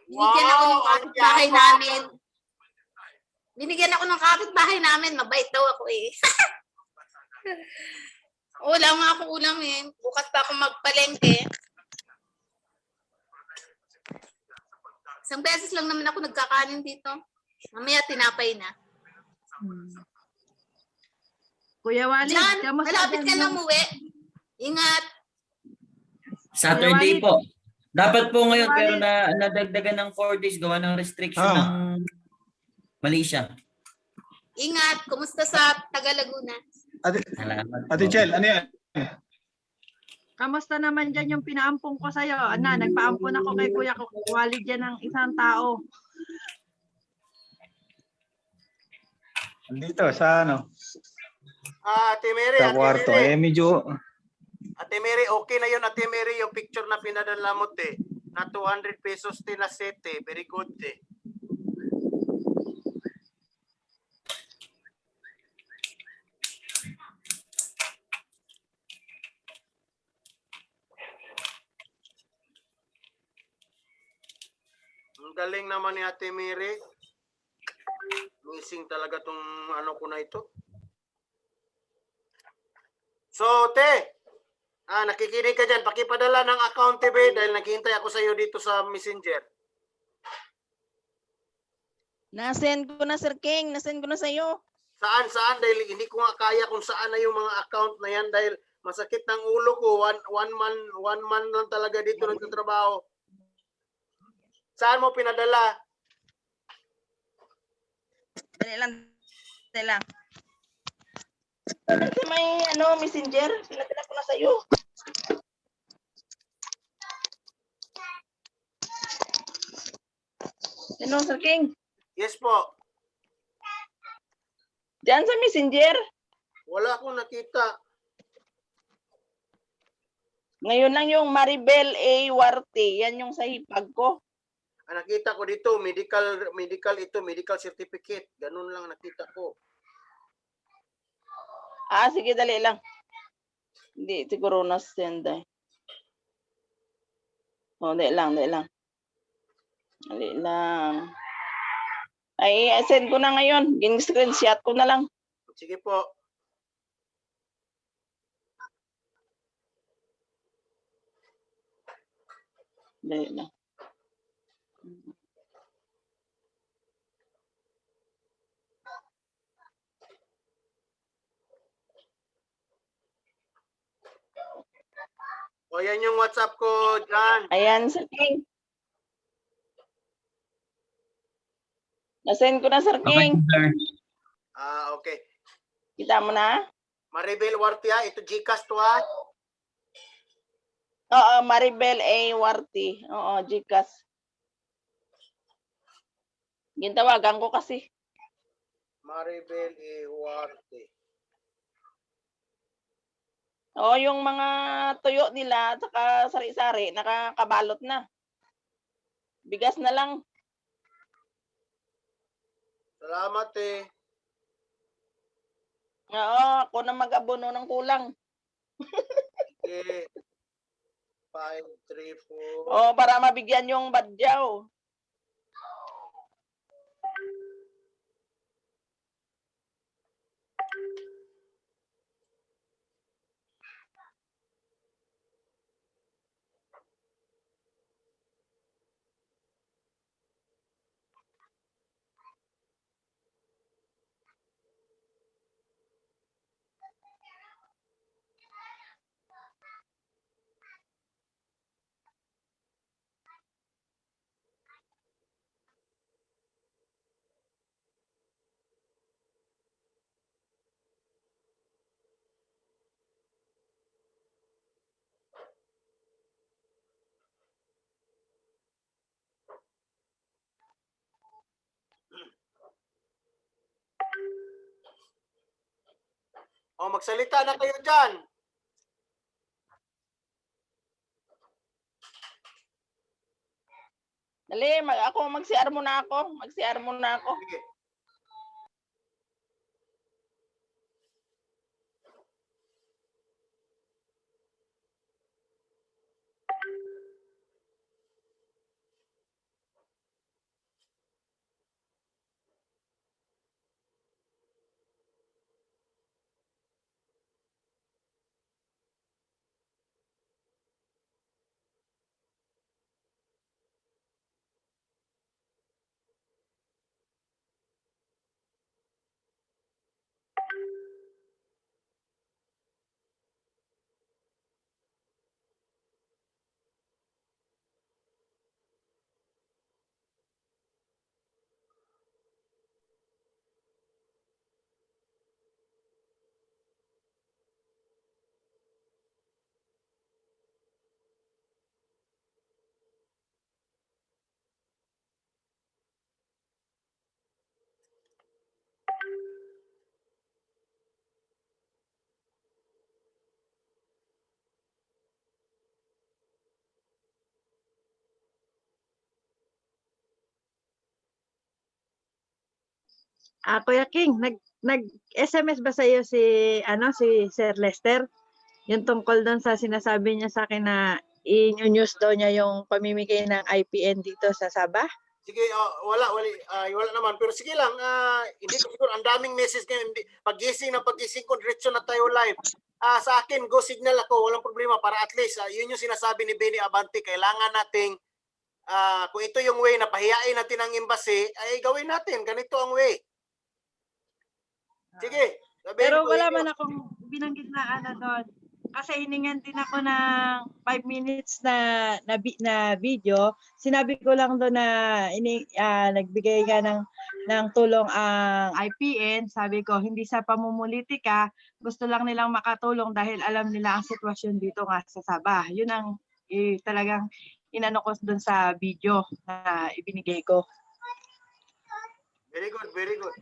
Binigyan ako ng kapitbahay namin. Binigyan ako ng kapitbahay namin. Mabait daw ako eh. Ulam nga ako ulam eh. Bukas pa ako magpalengke. Isang beses lang naman ako nagkakanin dito. Mamaya tinapay na. Kuya Walid, John, kamusta malapit ka dyan na yung- umuwi. Ingat. Saturday po. Dapat po ngayon Kuya pero Walid. nadagdagan ng 4 days gawa ng restriction Ah. ng Malaysia. Ingat. Kumusta sa Taga Laguna? Salamat Ate po. Chel, ano yan? Kamusta naman dyan yung pinaampong ko sa'yo? Nagpaampon ako kay Kuya Walid dyan ng isang tao. Dito sa Ate Mary, sa kwarto. Medyo Ate Ate Mary, okay na yun, Ate Mary, yung picture na pinadala mo, te. Na 200 pesos te na set, te. Very good, te. Ang galing naman ni Ate Mary. Missing talaga tong ano ko na ito. So, te, nakikinig ka dyan. Pakipadala ng account, TV, dahil naghihintay ako sa iyo dito sa Messenger. Nasend ko na, Sir King. Nasend ko na sa'yo. Saan? Dahil hindi ko nga kaya kung saan na yung mga account na yan dahil masakit ng ulo ko. One man lang talaga dito nagtatrabaho. Saan mo pinadala? Dali lang. Sa may messenger, pinadala ko na sa'yo. Ano, Sir King? Yes po. Diyan sa messenger. Wala akong nakita. Ngayon lang yung Maribel A. Warte. Yan yung sa hipag ko. Nakita ko dito, medical certificate. Ganun lang nakita ko. Sige, dali lang. Hindi, siguro na-send eh. Dali lang. Dali lang. Ay, send ko na ngayon. Gin-screenshot ko na lang. Sige po. Dali lang. O yan yung WhatsApp ko dyan. Ayan, Sir King. Na-send ko na, Sir King. Okay. Kita mo na? Maribel Wartia, ito Gcash to ha. Oo, Maribel A. Warte. Oo, Gcash. Gintawagan ko kasi. Maribel A. Warte. Oo, yung mga tuyo nila at saka sari-sari, nakakabalot na. Bigas na lang. Salamat eh. Oo, ako na mag-abono ng kulang. Okay. 5, 3, 4. Oo, para mabigyan yung badyaw. Magsalita na kayo dyan. Dali, mag-CR muna ako. Mag-CR muna ako. Sige. Kuya King, nag-SMS ba sa iyo si Sir Lester? Yung tungkol doon sa sinasabi niya sa akin na i-news daw niya yung pamimigay ng IPN dito sa Sabah? Sige, wala naman. Pero sige lang, hindi ko siguro, ang daming message ngayon. Pagising ko, diretso na tayo live. Sa akin, go signal ako, walang problema para at least, yun yung sinasabi ni Benny Abante, kailangan nating, kung ito yung way na pahiyain natin ang embassy, ay gawin natin, ganito ang way. Sige. Pero wala man akong binanggit na doon. Kasi hiningan din ako ng 5 minutes na video. Sinabi ko lang doon na nagbigay ka ng tulong ang IPN. Sabi ko, hindi sa pamumulitika, gusto lang nilang makatulong dahil alam nila ang sitwasyon dito nga sa Sabah. Yun ang talagang inano ko doon sa video na ibinigay ko. Very good, very good.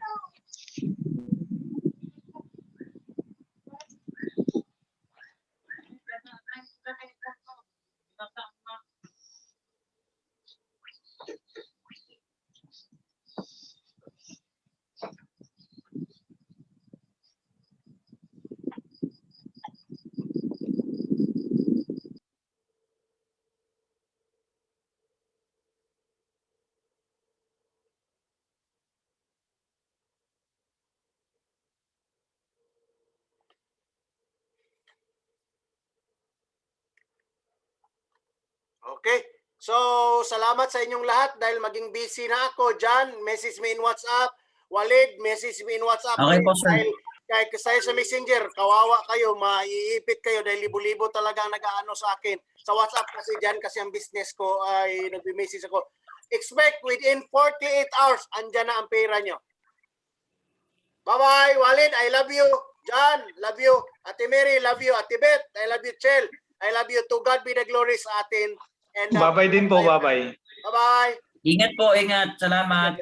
Okay. So, salamat sa inyong lahat dahil maging busy na ako. John, message me in WhatsApp. Walid, message me in WhatsApp. Okay po, sir. Dahil kasi sa Messenger, kawawa kayo, maiipit kayo dahil libo-libo talaga ang nag-aano sa akin. Sa WhatsApp kasi dyan, kasi ang business ko ay nag-message ako. Expect within 48 hours, andyan na ang pera nyo. Bye-bye, Walid. I love you. John, love you. Ate Mary, love you. Ate Beth, I love you. Chel, I love you. To God be the glory sa atin. And, Babay din po, babay. Bye-bye. Ingat po, ingat. Salamat.